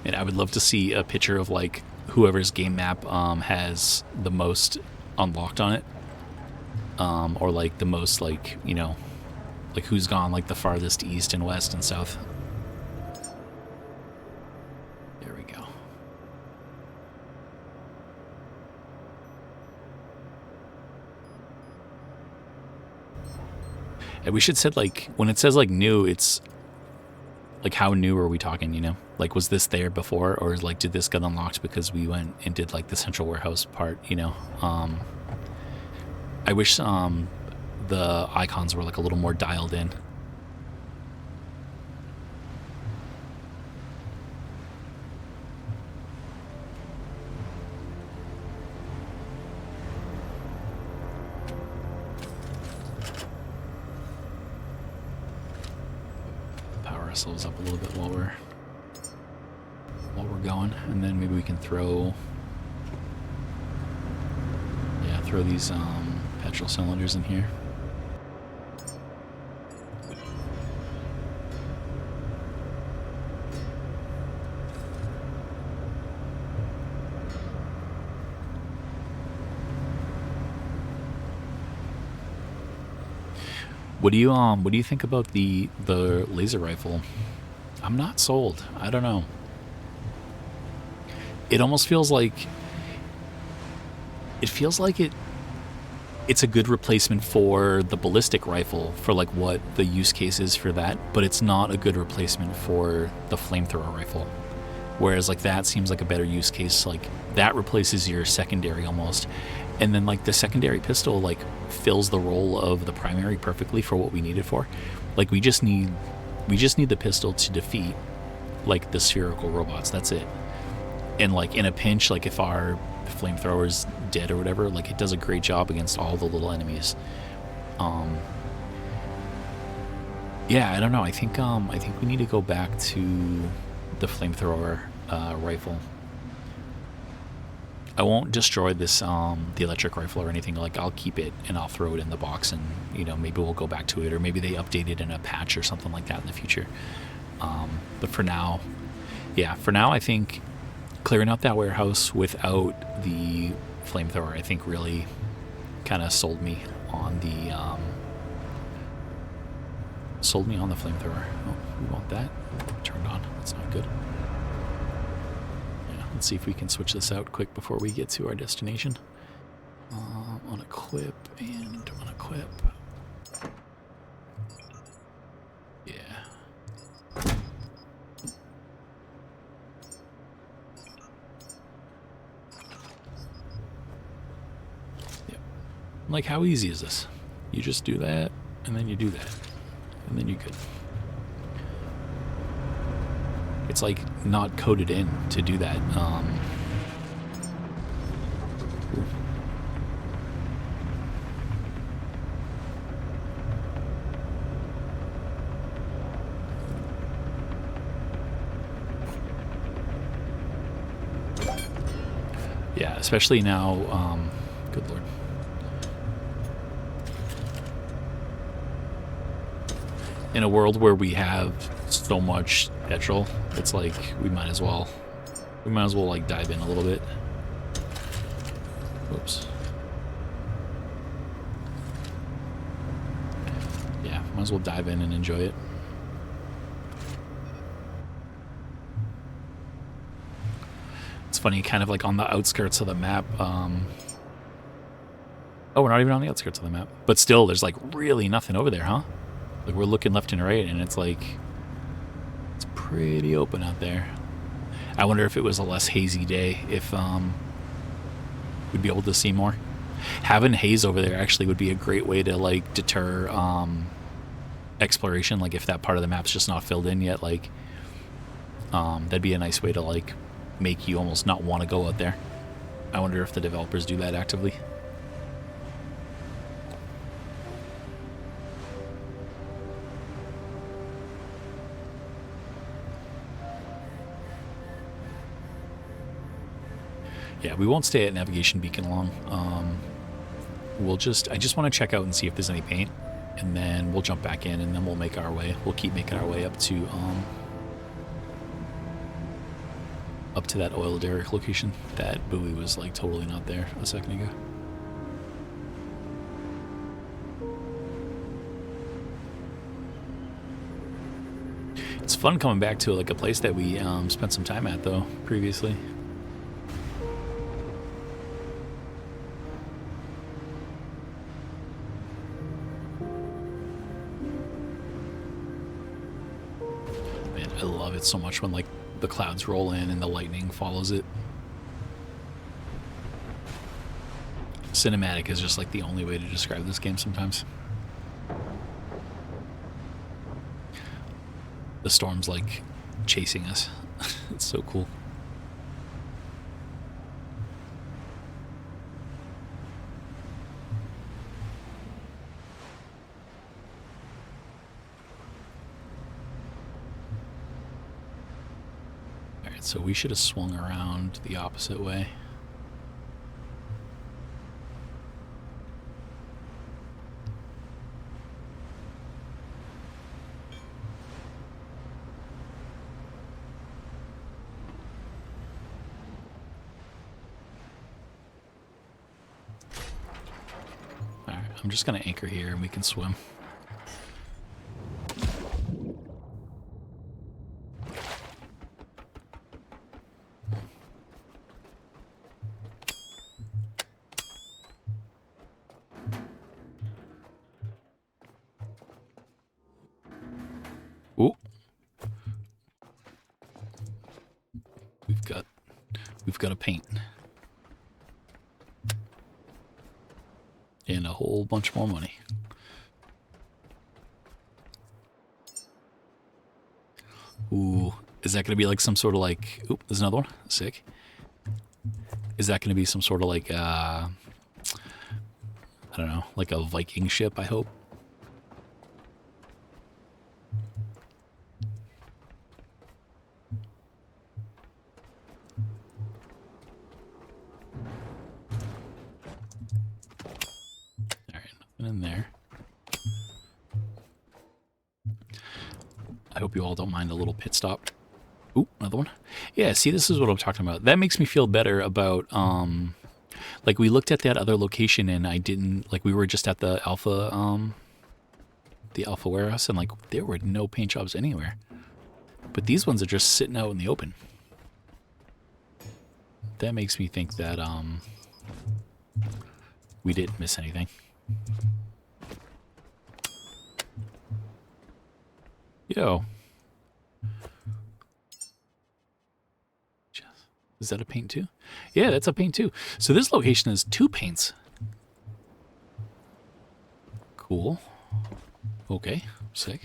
And I would love to see a picture of like whoever's game map has the most unlocked on it, or like the most like, you know, like who's gone like the farthest east and west and south. There we go. And we should said like when it says like new, it's like how new are we talking, you know? Like was this there before, or like did this get unlocked because we went and did like the central warehouse part, you know? I wish the icons were like a little more dialed in. Power ourselves up a little bit while we're going, and then maybe we can throw these petrol cylinders in here. What do you think about the laser rifle? I'm not sold. I don't know. It almost feels like it's a good replacement for the ballistic rifle, for like what the use case is for that, but it's not a good replacement for the flamethrower rifle. Whereas like that seems like a better use case. Like that replaces your secondary almost, and then like the secondary pistol like fills the role of the primary perfectly for what we need it for. Like we just need the pistol to defeat like the spherical robots. That's it. And like in a pinch, like if our flamethrower's dead or whatever, like it does a great job against all the little enemies. Yeah, I don't know. I think we need to go back to the flamethrower rifle. I won't destroy this the electric rifle or anything. Like I'll keep it and I'll throw it in the box, and you know, maybe we'll go back to it, or maybe they update it in a patch or something like that in the future. But for now, I think clearing out that warehouse without the flamethrower, I think really kind of sold me on the flamethrower. Oh, we want that turned on. That's not good. Yeah, let's see if we can switch this out quick before we get to our destination. Unequip and unequip. Yeah. Like, how easy is this? You just do that, and then you do that, and then you're good. It's like not coded in to do that. Yeah, especially now, good lord. In a world where we have so much petrol, it's like we might as well like dive in a little bit. Whoops. Yeah, might as well dive in and enjoy it. It's funny, kind of like on the outskirts of the map. Oh, we're not even on the outskirts of the map. But still, there's like really nothing over there, huh? Like we're looking left and right, and it's like it's pretty open out there. I wonder if it was a less hazy day, if we'd be able to see more. Having haze over there actually would be a great way to like deter exploration. Like if that part of the map's just not filled in yet, like that'd be a nice way to like make you almost not want to go out there. I wonder if the developers do that actively. Yeah, we won't stay at Navigation Beacon long. I just want to check out and see if there's any paint, and then we'll jump back in, and then we'll make our way. We'll keep making our way up to that oil derrick location. That buoy was like totally not there a second ago. It's fun coming back to like a place that we spent some time at though previously. Man, I love it so much when like the clouds roll in and the lightning follows it. Cinematic is just like the only way to describe this game sometimes. The storm's like chasing us. It's so cool. Alright, so we should have swung around the opposite way. I'm just going to anchor here and we can swim. Ooh. We've got a paint. And a whole bunch more money. Ooh, is that going to be like some sort of like... Oop, there's another one. Sick. Is that going to be some sort of like, I don't know, like a Viking ship, I hope? In there. I hope you all don't mind a little pit stop. Ooh, another one. Yeah, see, this is what I'm talking about. That makes me feel better about, like we looked at that other location and I didn't, like we were just at the Alpha warehouse and like there were no paint jobs anywhere. But these ones are just sitting out in the open. That makes me think that, we didn't miss anything. Yo. Is that a paint too? Yeah, that's a paint too. So this location is 2 paints. Cool. Okay, sick.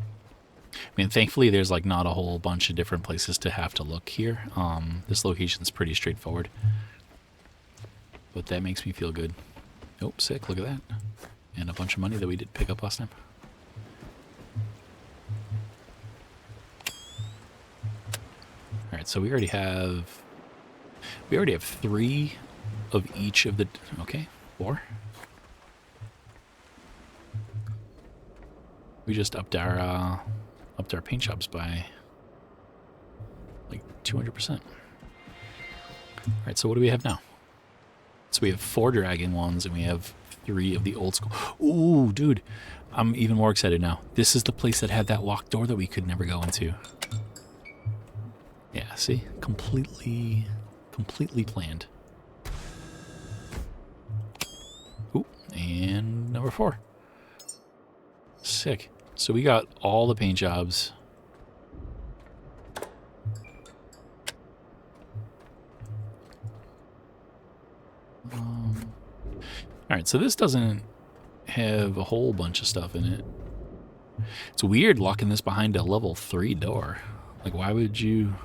I mean, thankfully there's like not a whole bunch of different places to have to look here. This location's pretty straightforward. But that makes me feel good. Oh, sick, look at that. And a bunch of money that we did pick up last time. Alright, so we already have We already have 3 of each of the... Okay, 4. We just upped our paint jobs by like 200%. All right, so what do we have now? So we have 4 dragon ones, and we have 3 of the old school. Ooh, dude, I'm even more excited now. This is the place that had that locked door that we could never go into. Yeah, see, completely planned. Ooh, and number 4. Sick. So we got all the paint jobs. Alright, so this doesn't have a whole bunch of stuff in it. It's weird locking this behind a level 3 door. Like, why would you...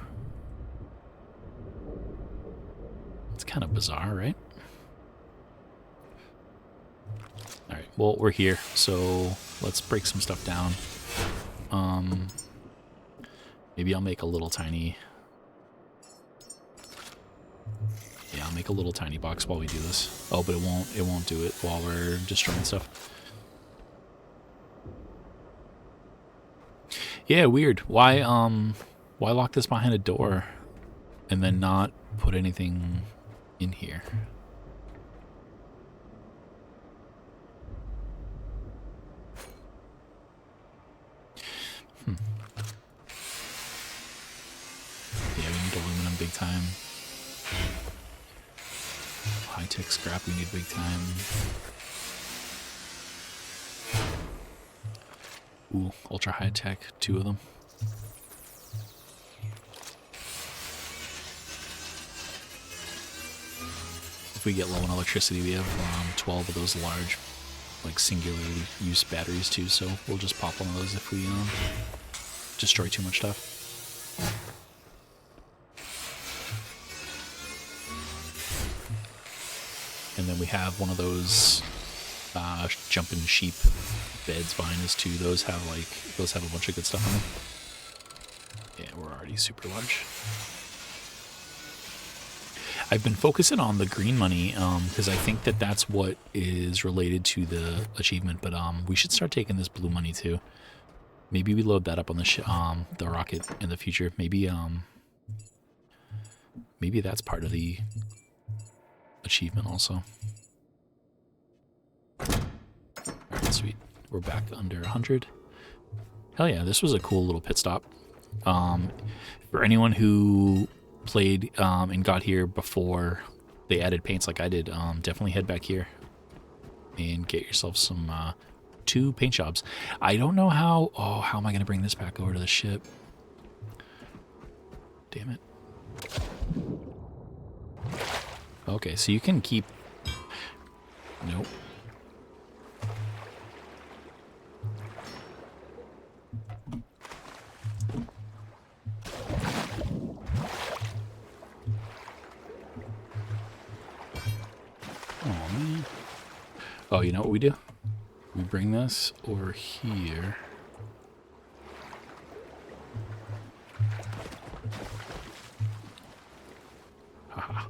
It's kind of bizarre, right? Alright, well, we're here, so let's break some stuff down. Maybe I'll make a little tiny... Yeah, I'll make a little tiny box while we do this. Oh, but it won't do it while we're destroying stuff. Yeah, weird. Why lock this behind a door and then not put anything in here? Yeah, we need aluminum big time. High-tech scrap we need big time. Ooh, ultra high-tech, 2 of them. If we get low on electricity, we have 12 of those large, like, singular use batteries too, so we'll just pop one of those if we destroy too much stuff. And then we have one of those jumping sheep beds behind us too. Those have a bunch of good stuff on them. Yeah, we're already super large. I've been focusing on the green money because I think that that's what is related to the achievement. But we should start taking this blue money too. Maybe we load that up on the rocket in the future. Maybe that's part of the achievement also. Alright, sweet. We're back under 100. Hell yeah, this was a cool little pit stop. For anyone who played and got here before they added paints like I did, definitely head back here and get yourself some 2 paint jobs. I don't know how... Oh, how am I going to bring this back over to the ship? Damn it. Okay, so you can keep... Nope. Oh, man. Oh, you know what we do? We bring this over here. Haha.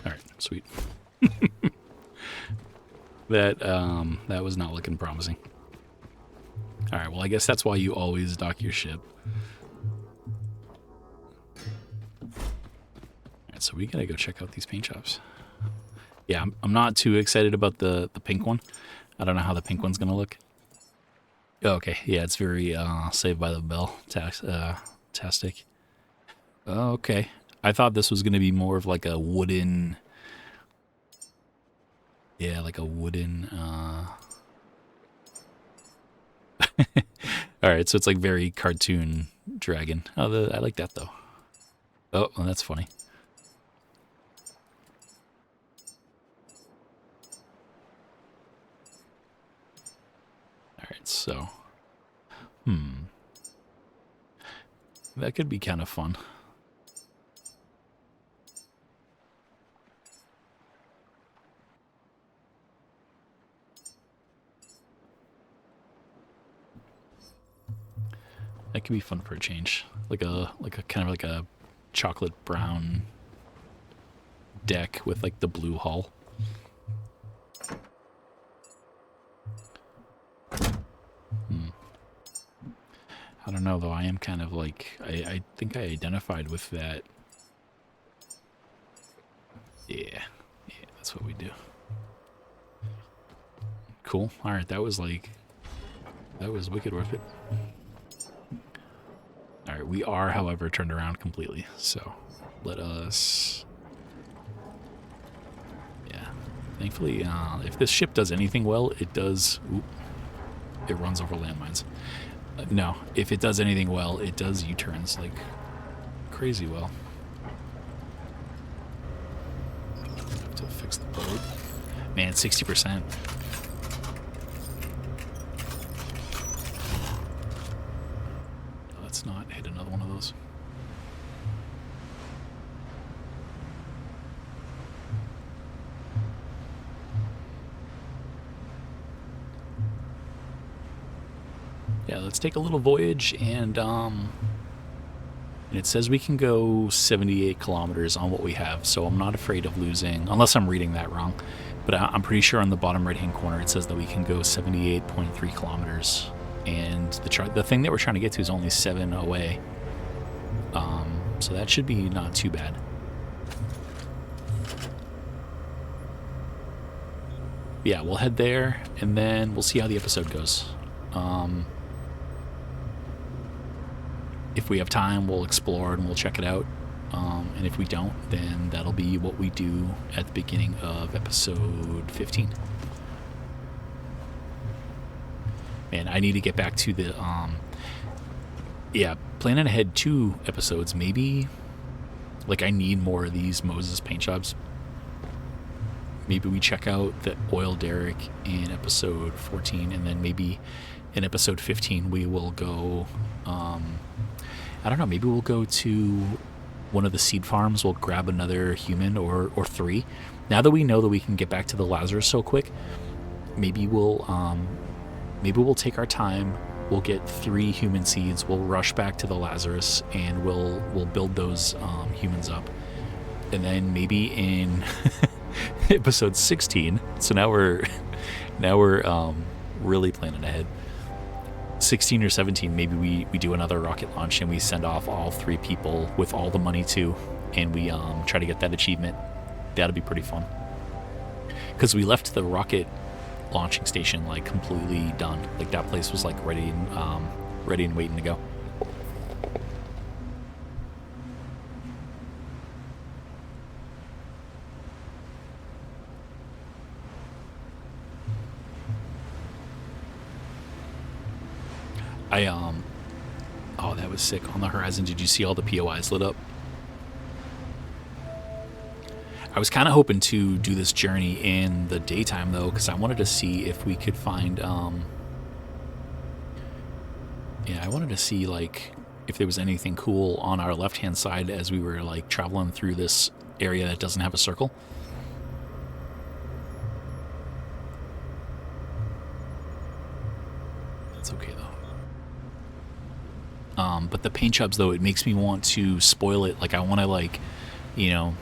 Alright, sweet. That was not looking promising. Alright, well I guess that's why you always dock your ship. Alright, so we gotta go check out these paint jobs. Yeah, I'm not too excited about the pink one. I don't know how the pink one's gonna look. Okay, yeah, it's very Saved by the Bell tastic. Okay, I thought this was gonna be more of like a wooden... Yeah, like a wooden... Alright, so it's like very cartoon dragon. Oh, I like that though. Oh, well, that's funny. Alright, so... That could be kind of fun. That could be fun for a change. Like a kind of like a chocolate brown deck with like the blue hull. I don't know though. I am kind of like I think I identified with that. Yeah, that's what we do. Cool. All right, that was wicked worth it. All right, we are, however, turned around completely. So let us. Yeah. Thankfully, if this ship does anything well, it does. Oop, it runs over landmines. No, if it does anything well, it does U-turns like crazy well. Have to fix the boat. Man, 60%. Let's not hit another one of those. Yeah, let's take a little voyage, and it says we can go 78 kilometers on what we have, so I'm not afraid of losing, unless I'm reading that wrong. But I'm pretty sure on the bottom right-hand corner it says that we can go 78.3 kilometers, and the thing that we're trying to get to is only 7 away. So that should be not too bad. Yeah, we'll head there, and then we'll see how the episode goes. If we have time, we'll explore and we'll check it out. And if we don't, then that'll be what we do at the beginning of episode 15. Man, I need to get back to the... yeah, planning ahead 2 episodes. Maybe... Like, I need more of these Moses paint jobs. Maybe we check out the oil derrick in episode 14, and then maybe in episode 15 we will go... I don't know, maybe we'll go to one of the seed farms. We'll grab another human or 3. Now that we know that we can get back to the Lazarus so quick, maybe we'll take our time. We'll get 3 human seeds. We'll rush back to the Lazarus and we'll build those humans up. And then maybe in episode 16. So now we're really planning ahead. 16 or 17, maybe we do another rocket launch and we send off all 3 people with all the money too, and we try to get that achievement. That'll be pretty fun. Because we left the rocket launching station like completely done. Like that place was like ready and waiting to go. Oh, that was sick. On the horizon, did you see all the POIs lit up? I was kind of hoping to do this journey in the daytime, though, because I wanted to see if we could find, yeah, I wanted to see, like, if there was anything cool on our left-hand side as we were, like, traveling through this area that doesn't have a circle. That's okay, though. But the paint jobs, though, it makes me want to spoil it. Like, I want to, like, you know,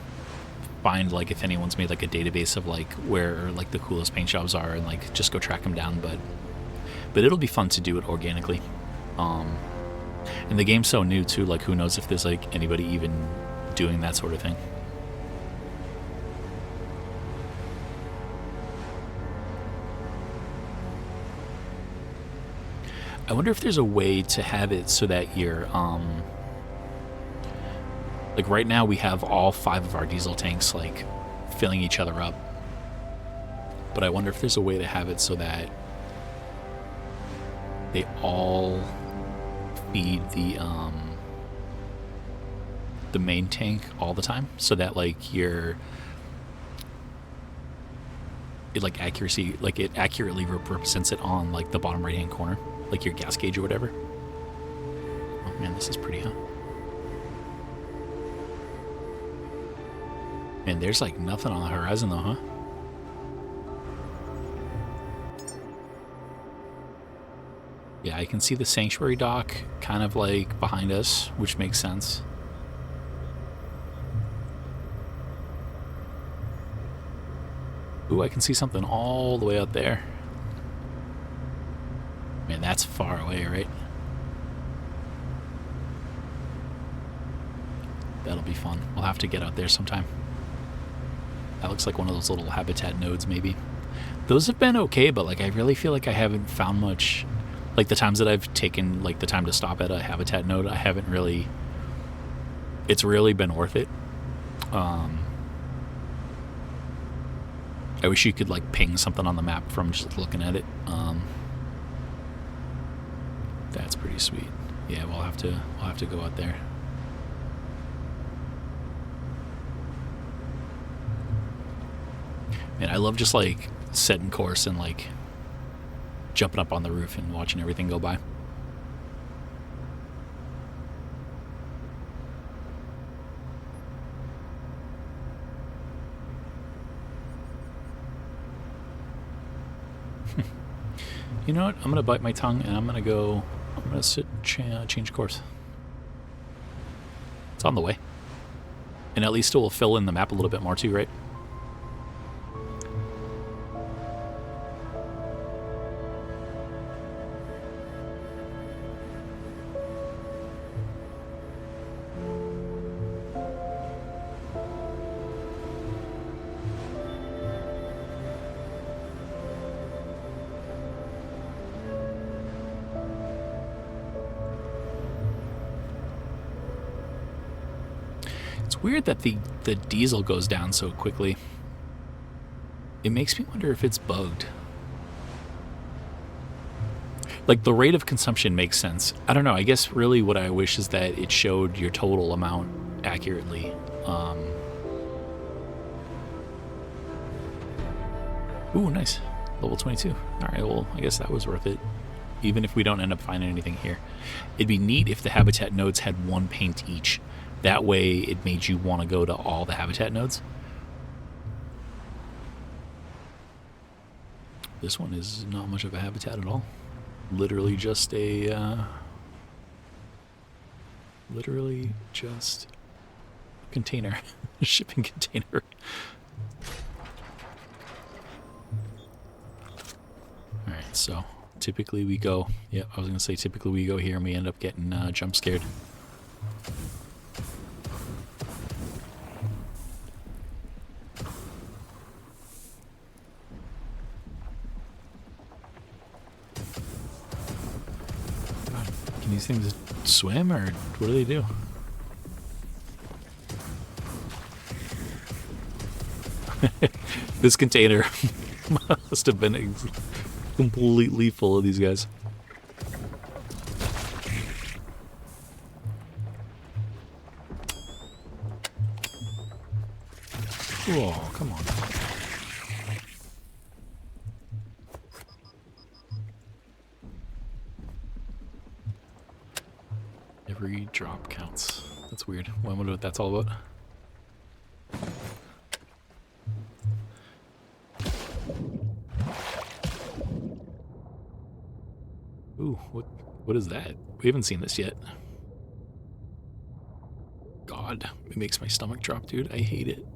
find, like, if anyone's made, like, a database of, like, where, like, the coolest paint jobs are and, like, just go track them down. But it'll be fun to do it organically. And the game's so new, too. Like, who knows if there's, like, anybody even doing that sort of thing. I wonder if there's a way to have it so that you're, like right now we have all 5 of our diesel tanks, like, filling each other up. But I wonder if there's a way to have it so that they all feed the main tank all the time, so that, like, it accurately represents it on, like, the bottom right hand corner, like your gas gauge or whatever. Oh man, this is pretty, huh? Man, there's like nothing on the horizon though, huh? Yeah, I can see the sanctuary dock kind of like behind us, which makes sense. Ooh, I can see something all the way out there. Man, that's far away, right? That'll be fun. We'll have to get out there sometime. That looks like one of those little habitat nodes, maybe. Those have been okay, but like I really feel like I haven't found much. Like the times that I've taken like the time to stop at a habitat node, I haven't really. It's really been worth it. I wish you could like ping something on the map from just looking at it. That's pretty sweet. Yeah, we'll have to go out there. Man, I love just like setting course and like jumping up on the roof and watching everything go by. You know what? I'm gonna bite my tongue and I'm gonna sit change course. It's on the way, and at least it will fill in the map a little bit more too, right? It's weird that the diesel goes down so quickly. It makes me wonder if it's bugged. Like the rate of consumption makes sense. I don't know. I guess really what I wish is that it showed your total amount accurately. Ooh, nice. Level 22. All right, well, I guess that was worth it. Even if we don't end up finding anything here. It'd be neat if the habitat nodes had one paint each. That way it made you want to go to all the habitat nodes. This one is not much of a habitat at all. Literally just a container. Shipping container. Alright, so typically we go, yeah, I was going to say typically we go here and we end up getting jump scared. God, can these things swim or what do they do? This container must have been completely full of these guys. Oh, come on. Every drop counts. That's weird. I wonder what that's all about. Ooh, what is that? We haven't seen this yet. God, it makes my stomach drop, dude. I hate it.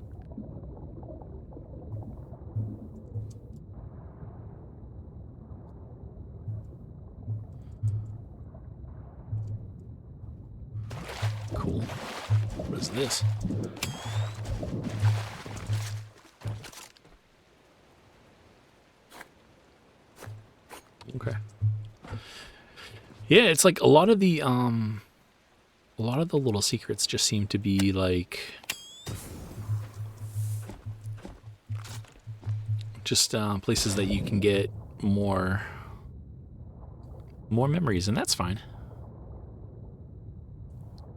Cool. What is this? Okay. Yeah, it's like a lot of the little secrets just seem to be like just places that you can get more memories, and that's fine.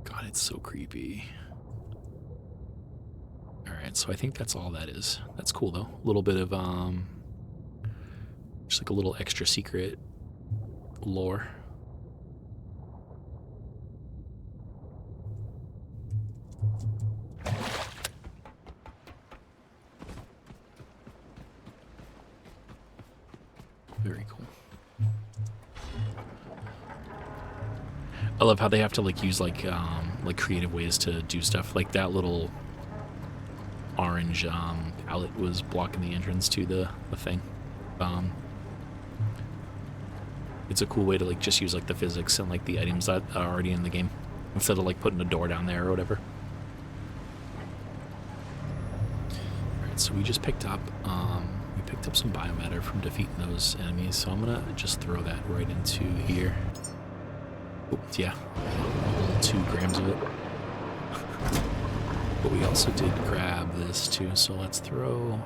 God, it's so creepy. Alright, so I think that's all that is. That's cool though. A little bit of just like a little extra secret lore. Very cool. I love how they have to like use like creative ways to do stuff. Like that little orange pallet was blocking the entrance to the thing. It's a cool way to like just use like the physics and like the items that are already in the game instead of like putting a door down there or whatever. Alright, so we just picked up some biomatter from defeating those enemies, so I'm gonna just throw that right into here. Oops, yeah, 2 grams of it. But we also did grab this too, so let's throw...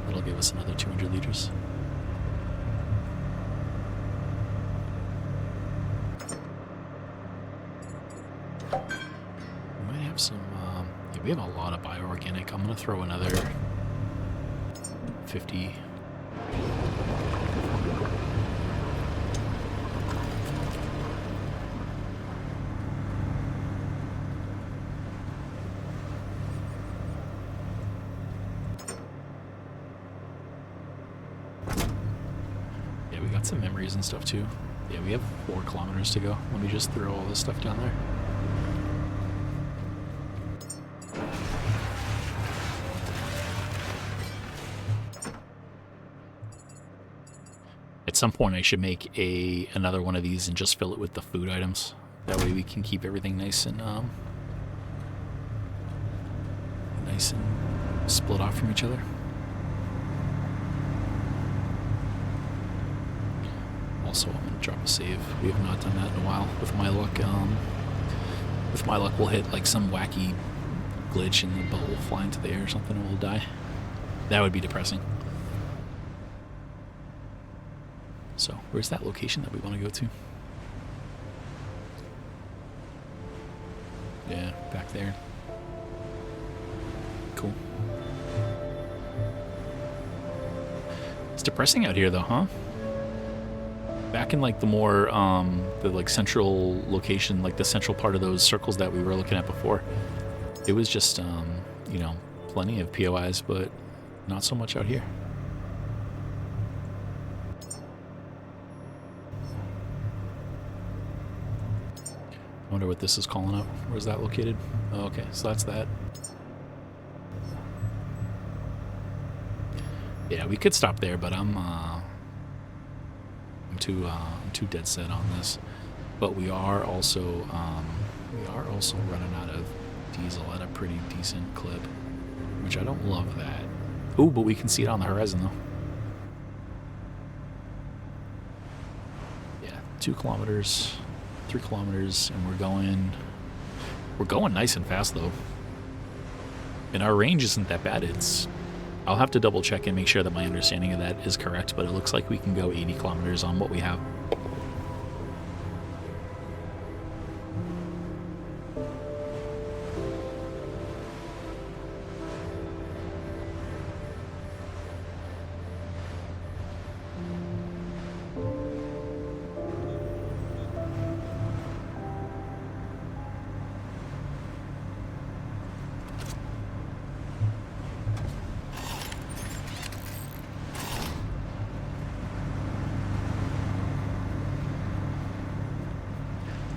That'll give us another 200 liters. We might have some... yeah, we have a lot of bioorganic. I'm going to throw another 50... some memories and stuff too. Yeah, we have 4 kilometers to go. Let me just throw all this stuff down there. At some point I should make another one of these and just fill it with the food items. That way we can keep everything nice and split off from each other. Also, I'm gonna drop a save. We have not done that in a while. With my luck, we'll hit like some wacky glitch and the boat will fly into the air or something and we'll die. That would be depressing. So, where's that location that we want to go to? Yeah, back there. Cool. It's depressing out here though, huh? Back in like the more the like central location, like the central part of those circles that we were looking at before, it was just you know, plenty of POIs, but not so much out here. I wonder what this is calling up. Where's that located? Oh, okay, so that's that. Yeah, we could stop there, but I'm too dead set on this. But we are also running out of diesel at a pretty decent clip, which I don't love that. Ooh, but we can see it on the horizon though. Yeah, 2 kilometers, 3 kilometers, and we're going nice and fast though. And our range isn't that bad. I'll have to double check and make sure that my understanding of that is correct, but it looks like we can go 80 kilometers on what we have.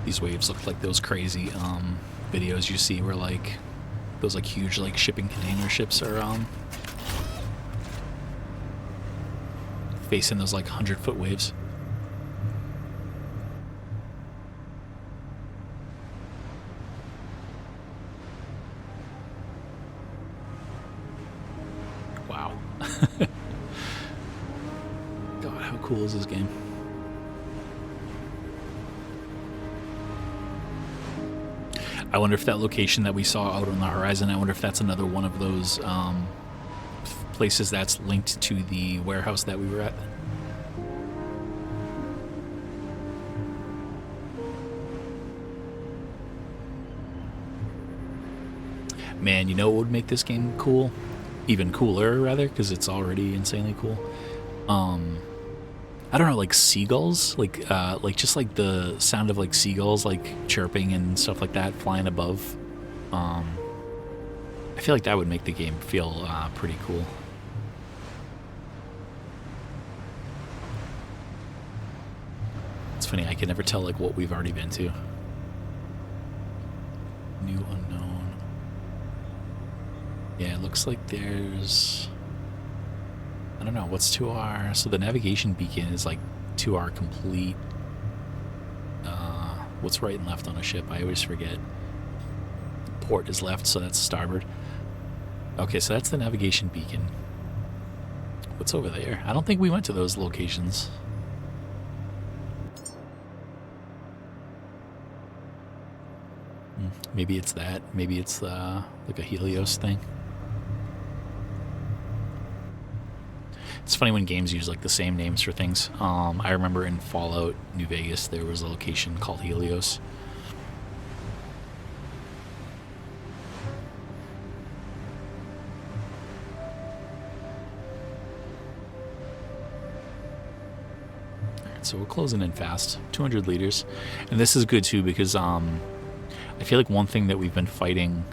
These waves look like those crazy videos you see where like those like huge like shipping container ships are facing those like 100-foot waves. Wow. God, how cool is this game? I wonder if that location that we saw out on the horizon, I wonder if that's another one of those places that's linked to the warehouse that we were at. Man, you know what would make this game cool? Even cooler, rather, because it's already insanely cool. I don't know, like seagulls, like just like the sound of like seagulls like chirping and stuff like that flying above. I feel like that would make the game feel pretty cool. funny. I can never tell like what we've already been to. New unknown. Yeah, it looks like there's... I don't know, what's to our... So the navigation beacon is like to our complete... what's right and left on a ship? I always forget. Port is left, so that's starboard. Okay, so that's the navigation beacon. What's over there? I don't think we went to those locations. Maybe it's that. Maybe it's like a Helios thing. It's funny when games use like the same names for things. I remember in Fallout New Vegas there was a location called Helios. Alright, so we're closing in fast. 200 liters. And this is good too because I feel like one thing that we've been fighting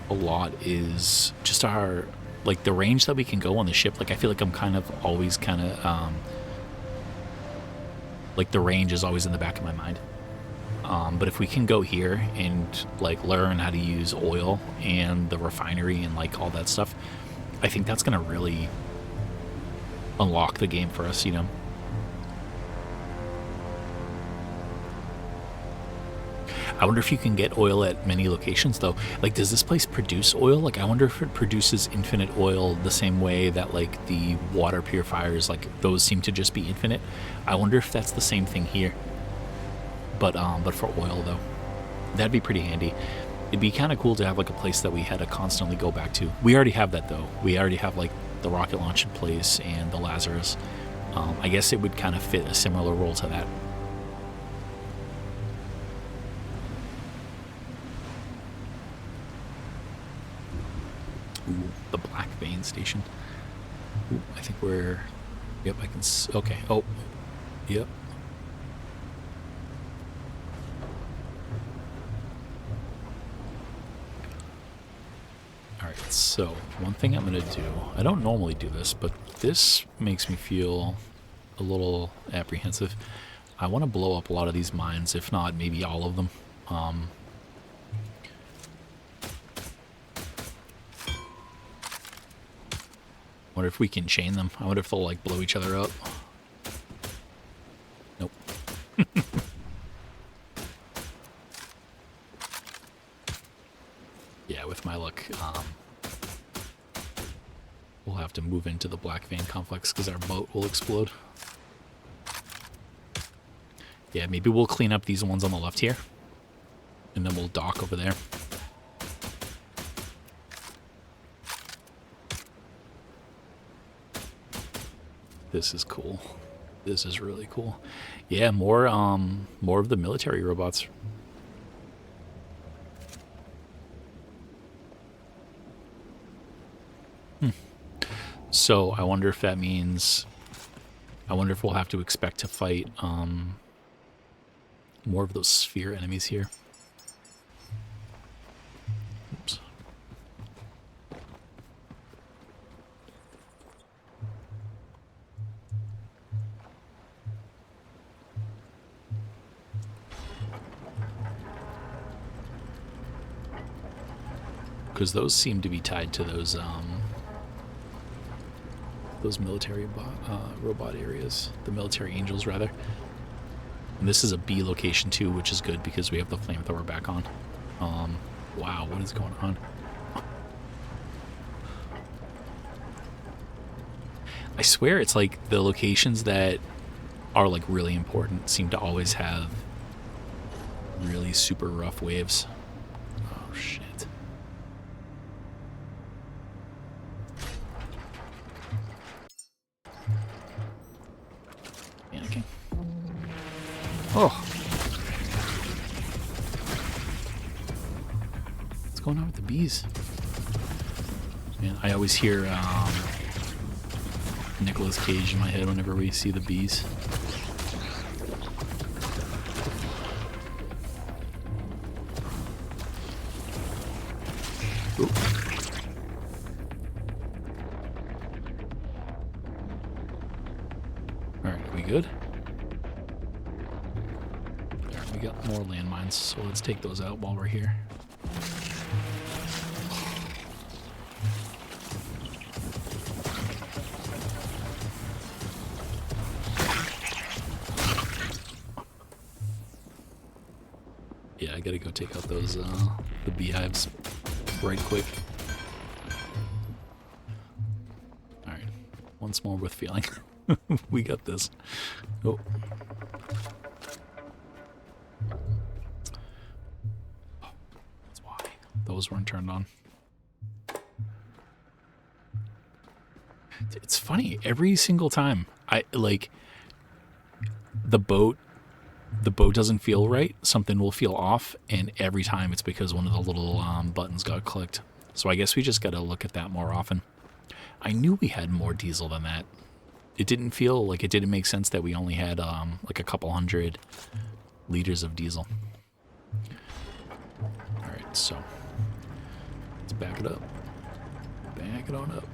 a lot is just our... like the range that we can go on the ship. Like I feel like I'm kind of always like the range is always in the back of my mind. But if we can go here and like learn how to use oil and the refinery and like all that stuff, I think that's gonna really unlock the game for us, you know. I wonder if you can get oil at many locations, though. Like, does this place produce oil? Like, I wonder if it produces infinite oil the same way that, like, the water purifiers, like, those seem to just be infinite. I wonder if that's the same thing here. But for oil, though. That'd be pretty handy. It'd be kind of cool to have, like, a place that we had to constantly go back to. We already have that, though. We already have, like, the rocket launching place and the Lazarus. I guess it would kind of fit a similar role to that. Ooh, the Black Vein Station. Ooh, I think we're... Yep, I can... Okay. Oh. Yep. Alright, so one thing I'm going to do... I don't normally do this, but this makes me feel a little apprehensive. I want to blow up a lot of these mines, if not maybe all of them. Wonder if we can chain them. I wonder if they'll like blow each other up. Nope. Yeah, with my luck, we'll have to move into the Black Vein complex because our boat will explode. Yeah, maybe we'll clean up these ones on the left here, and then we'll dock over there. This is cool. This is really cool. Yeah, more of the military robots. So I wonder if that means... I wonder if we'll have to expect to fight more of those sphere enemies here. Oops. Because those seem to be tied to those military robot areas, the military angels rather. And this is a B location too, which is good because we have the flamethrower back on. Wow, what is going on? I swear it's like the locations that are like really important seem to always have really super rough waves. Oh shit. Panicking. Oh. What's going on with the bees? Man, I always hear Nicolas Cage in my head whenever we see the bees. Ooh. Alright, are we good? got more landmines, so let's take those out while we're here. Yeah, I gotta go take out those, the beehives right quick. Alright, once more with feeling. We got this. Oh. That's why those weren't turned on. It's funny, every single time I, like, the boat doesn't feel right, something will feel off, and every time it's because one of the little buttons got clicked. So I guess we just gotta look at that more often. I knew we had more diesel than that. It didn't feel like, it didn't make sense that we only had like a couple hundred liters of diesel. Alright, so let's back it up. Back it on up.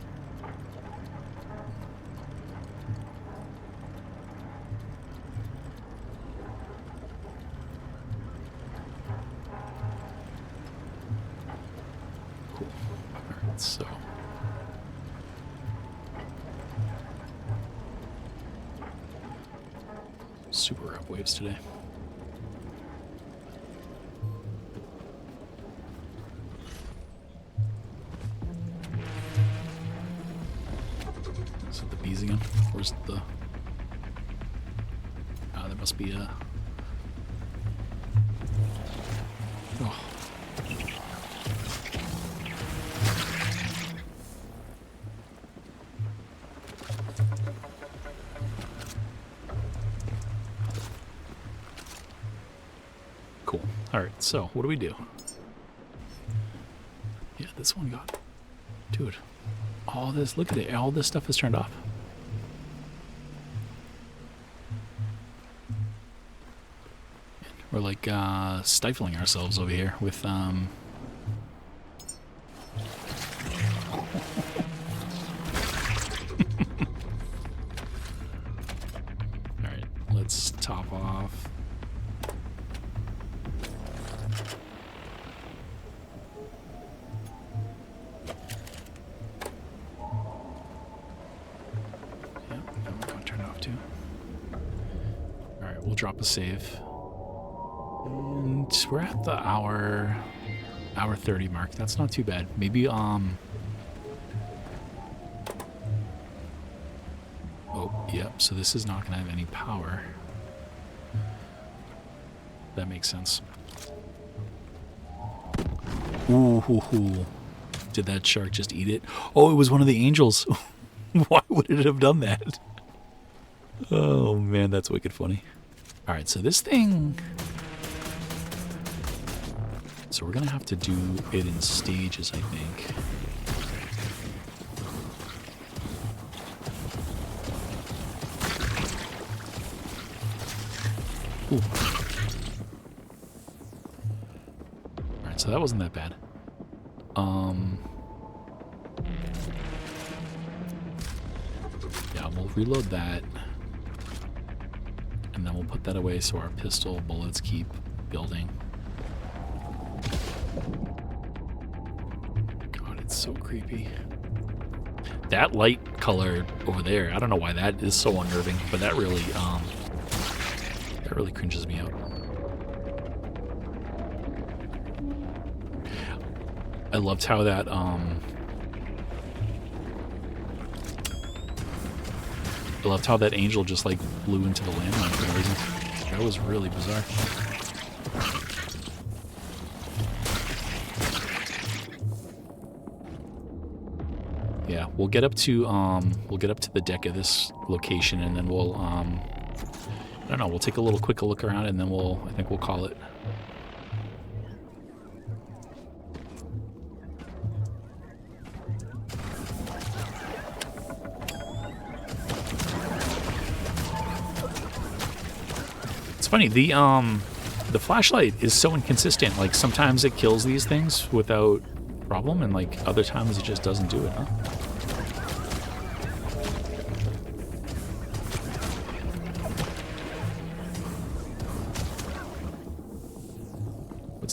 Cool. Alright, so super rough waves today. Is it the bees again? Where's the... Ah, there must be a... Oh. Cool. Alright, so what do we do? Yeah, this one got... Dude, all this, look at it, all this stuff is turned off. We're like stifling ourselves over here with Alright, let's top off. Yep, that one got turned off too. Alright, we'll drop a save. And we're at the hour 30 mark. That's not too bad. Maybe oh, yep, so this is not gonna have any power. That makes sense. Ooh, hoo, hoo. Did that shark just eat it? Oh, it was one of the angels. Why would it have done that? Oh man, that's wicked funny. Alright, so this thing... So we're gonna have to do it in stages, I think. Ooh. Alright, so that wasn't that bad. Yeah, we'll reload that. And then we'll put that away so our pistol bullets keep building. God, it's so creepy. That light color over there, I don't know why that is so unnerving, but that really cringes me out. I loved how that I loved how that angel just like blew into the landmine for no reason. That was really bizarre. Yeah, we'll get up to the deck of this location, and then we'll I don't know, we'll take a little quick look around, and then I think we'll call it. It's funny, the flashlight is so inconsistent. Like sometimes it kills these things without problem, and like other times it just doesn't do it, huh?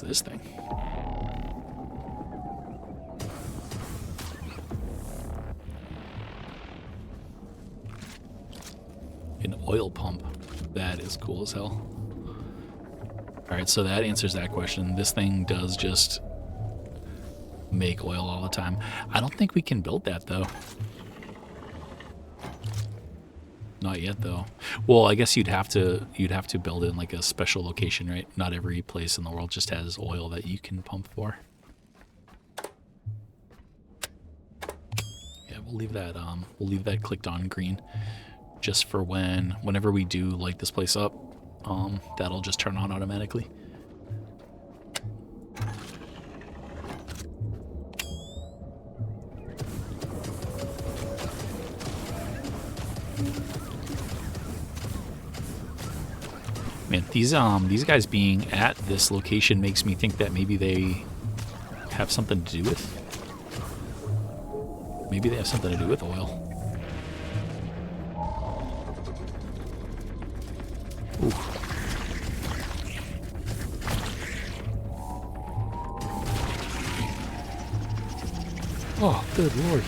this thing? An oil pump. That is cool as hell. Alright, so that answers that question. This thing does just make oil all the time. I don't think we can build that, though. Not yet, though. Well, I guess you'd have to build it in like a special location, right? Not every place in the world just has oil that you can pump for. Yeah, we'll leave that clicked on green, just for whenever we do light this place up. That'll just turn on automatically. Man, these guys being at this location makes me think that maybe they have something to do with. Maybe they have something to do with oil. Ooh. Oh, good lord.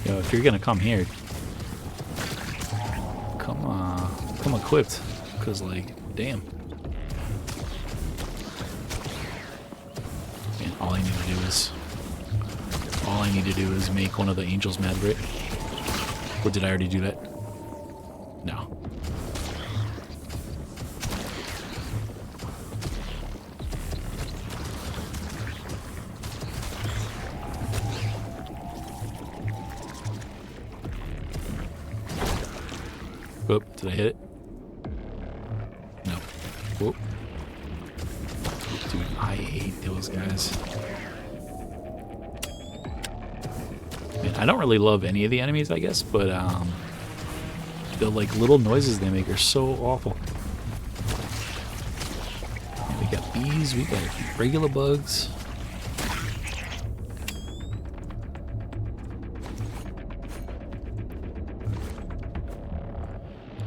Yo, if you're gonna come here, come equipped, because like, damn. Man, all I need to do is make one of the angels mad, right? Or did I already do that? No. Whoop, did I hit it? No. Whoop. Dude, I hate those guys. Man, I don't really love any of the enemies, I guess, but the like little noises they make are so awful. And we got bees, we got regular bugs.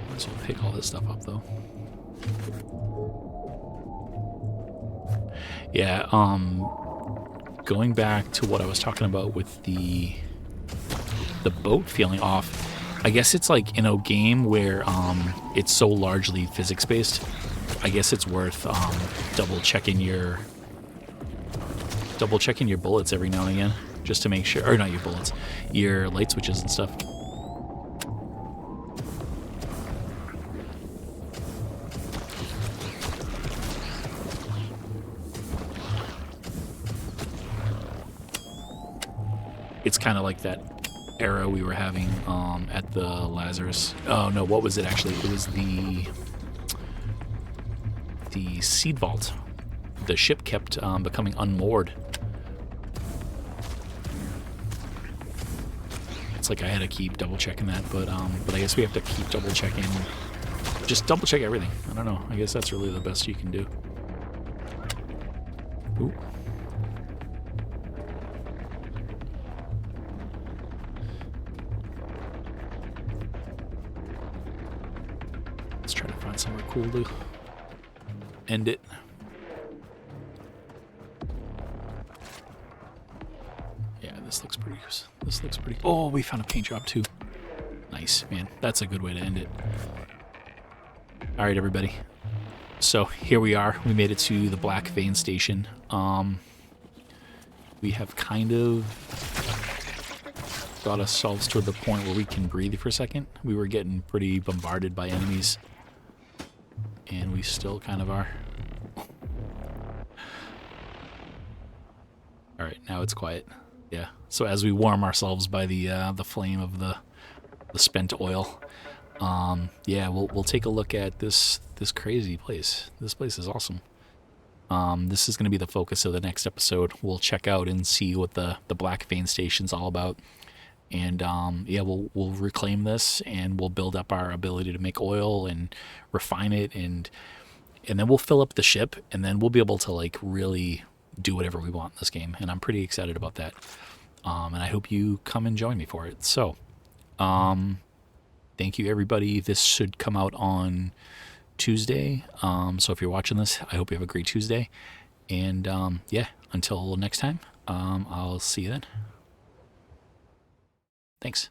Might as well pick all this stuff up though. Yeah, going back to what I was talking about with the boat feeling off, I guess it's like in a game where it's so largely physics based, I guess it's worth double checking your bullets every now and again, just to make sure, or not your bullets, your light switches and stuff. It's kind of like that era we were having at the Lazarus. Oh no, what was it actually? It was the seed vault. The ship kept becoming unmoored. It's like I had to keep double checking that, but I guess we have to keep double checking. Just double check everything. I don't know. I guess that's really the best you can do. Ooh. Let's try to find somewhere cool to end it. Yeah, this looks pretty. This looks pretty. Oh, we found a paint job too. Nice, man. That's a good way to end it. All right, everybody. So here we are. We made it to the Black Vein Station. We have kind of got ourselves to the point where we can breathe for a second. We were getting pretty bombarded by enemies. And we still kind of are. Alright, now it's quiet. Yeah. So as we warm ourselves by the flame of the spent oil, yeah, we'll take a look at this crazy place. This place is awesome. This is going to be the focus of the next episode. We'll check out and see what the Black Vein Station's all about. And yeah, we'll reclaim this, and we'll build up our ability to make oil and refine it, and then we'll fill up the ship, and then we'll be able to like really do whatever we want in this game. And I'm pretty excited about that. And I hope you come and join me for it. So, Thank you, everybody. This should come out on Tuesday. So if you're watching this, I hope you have a great Tuesday. And yeah, until next time, I'll see you then. Thanks.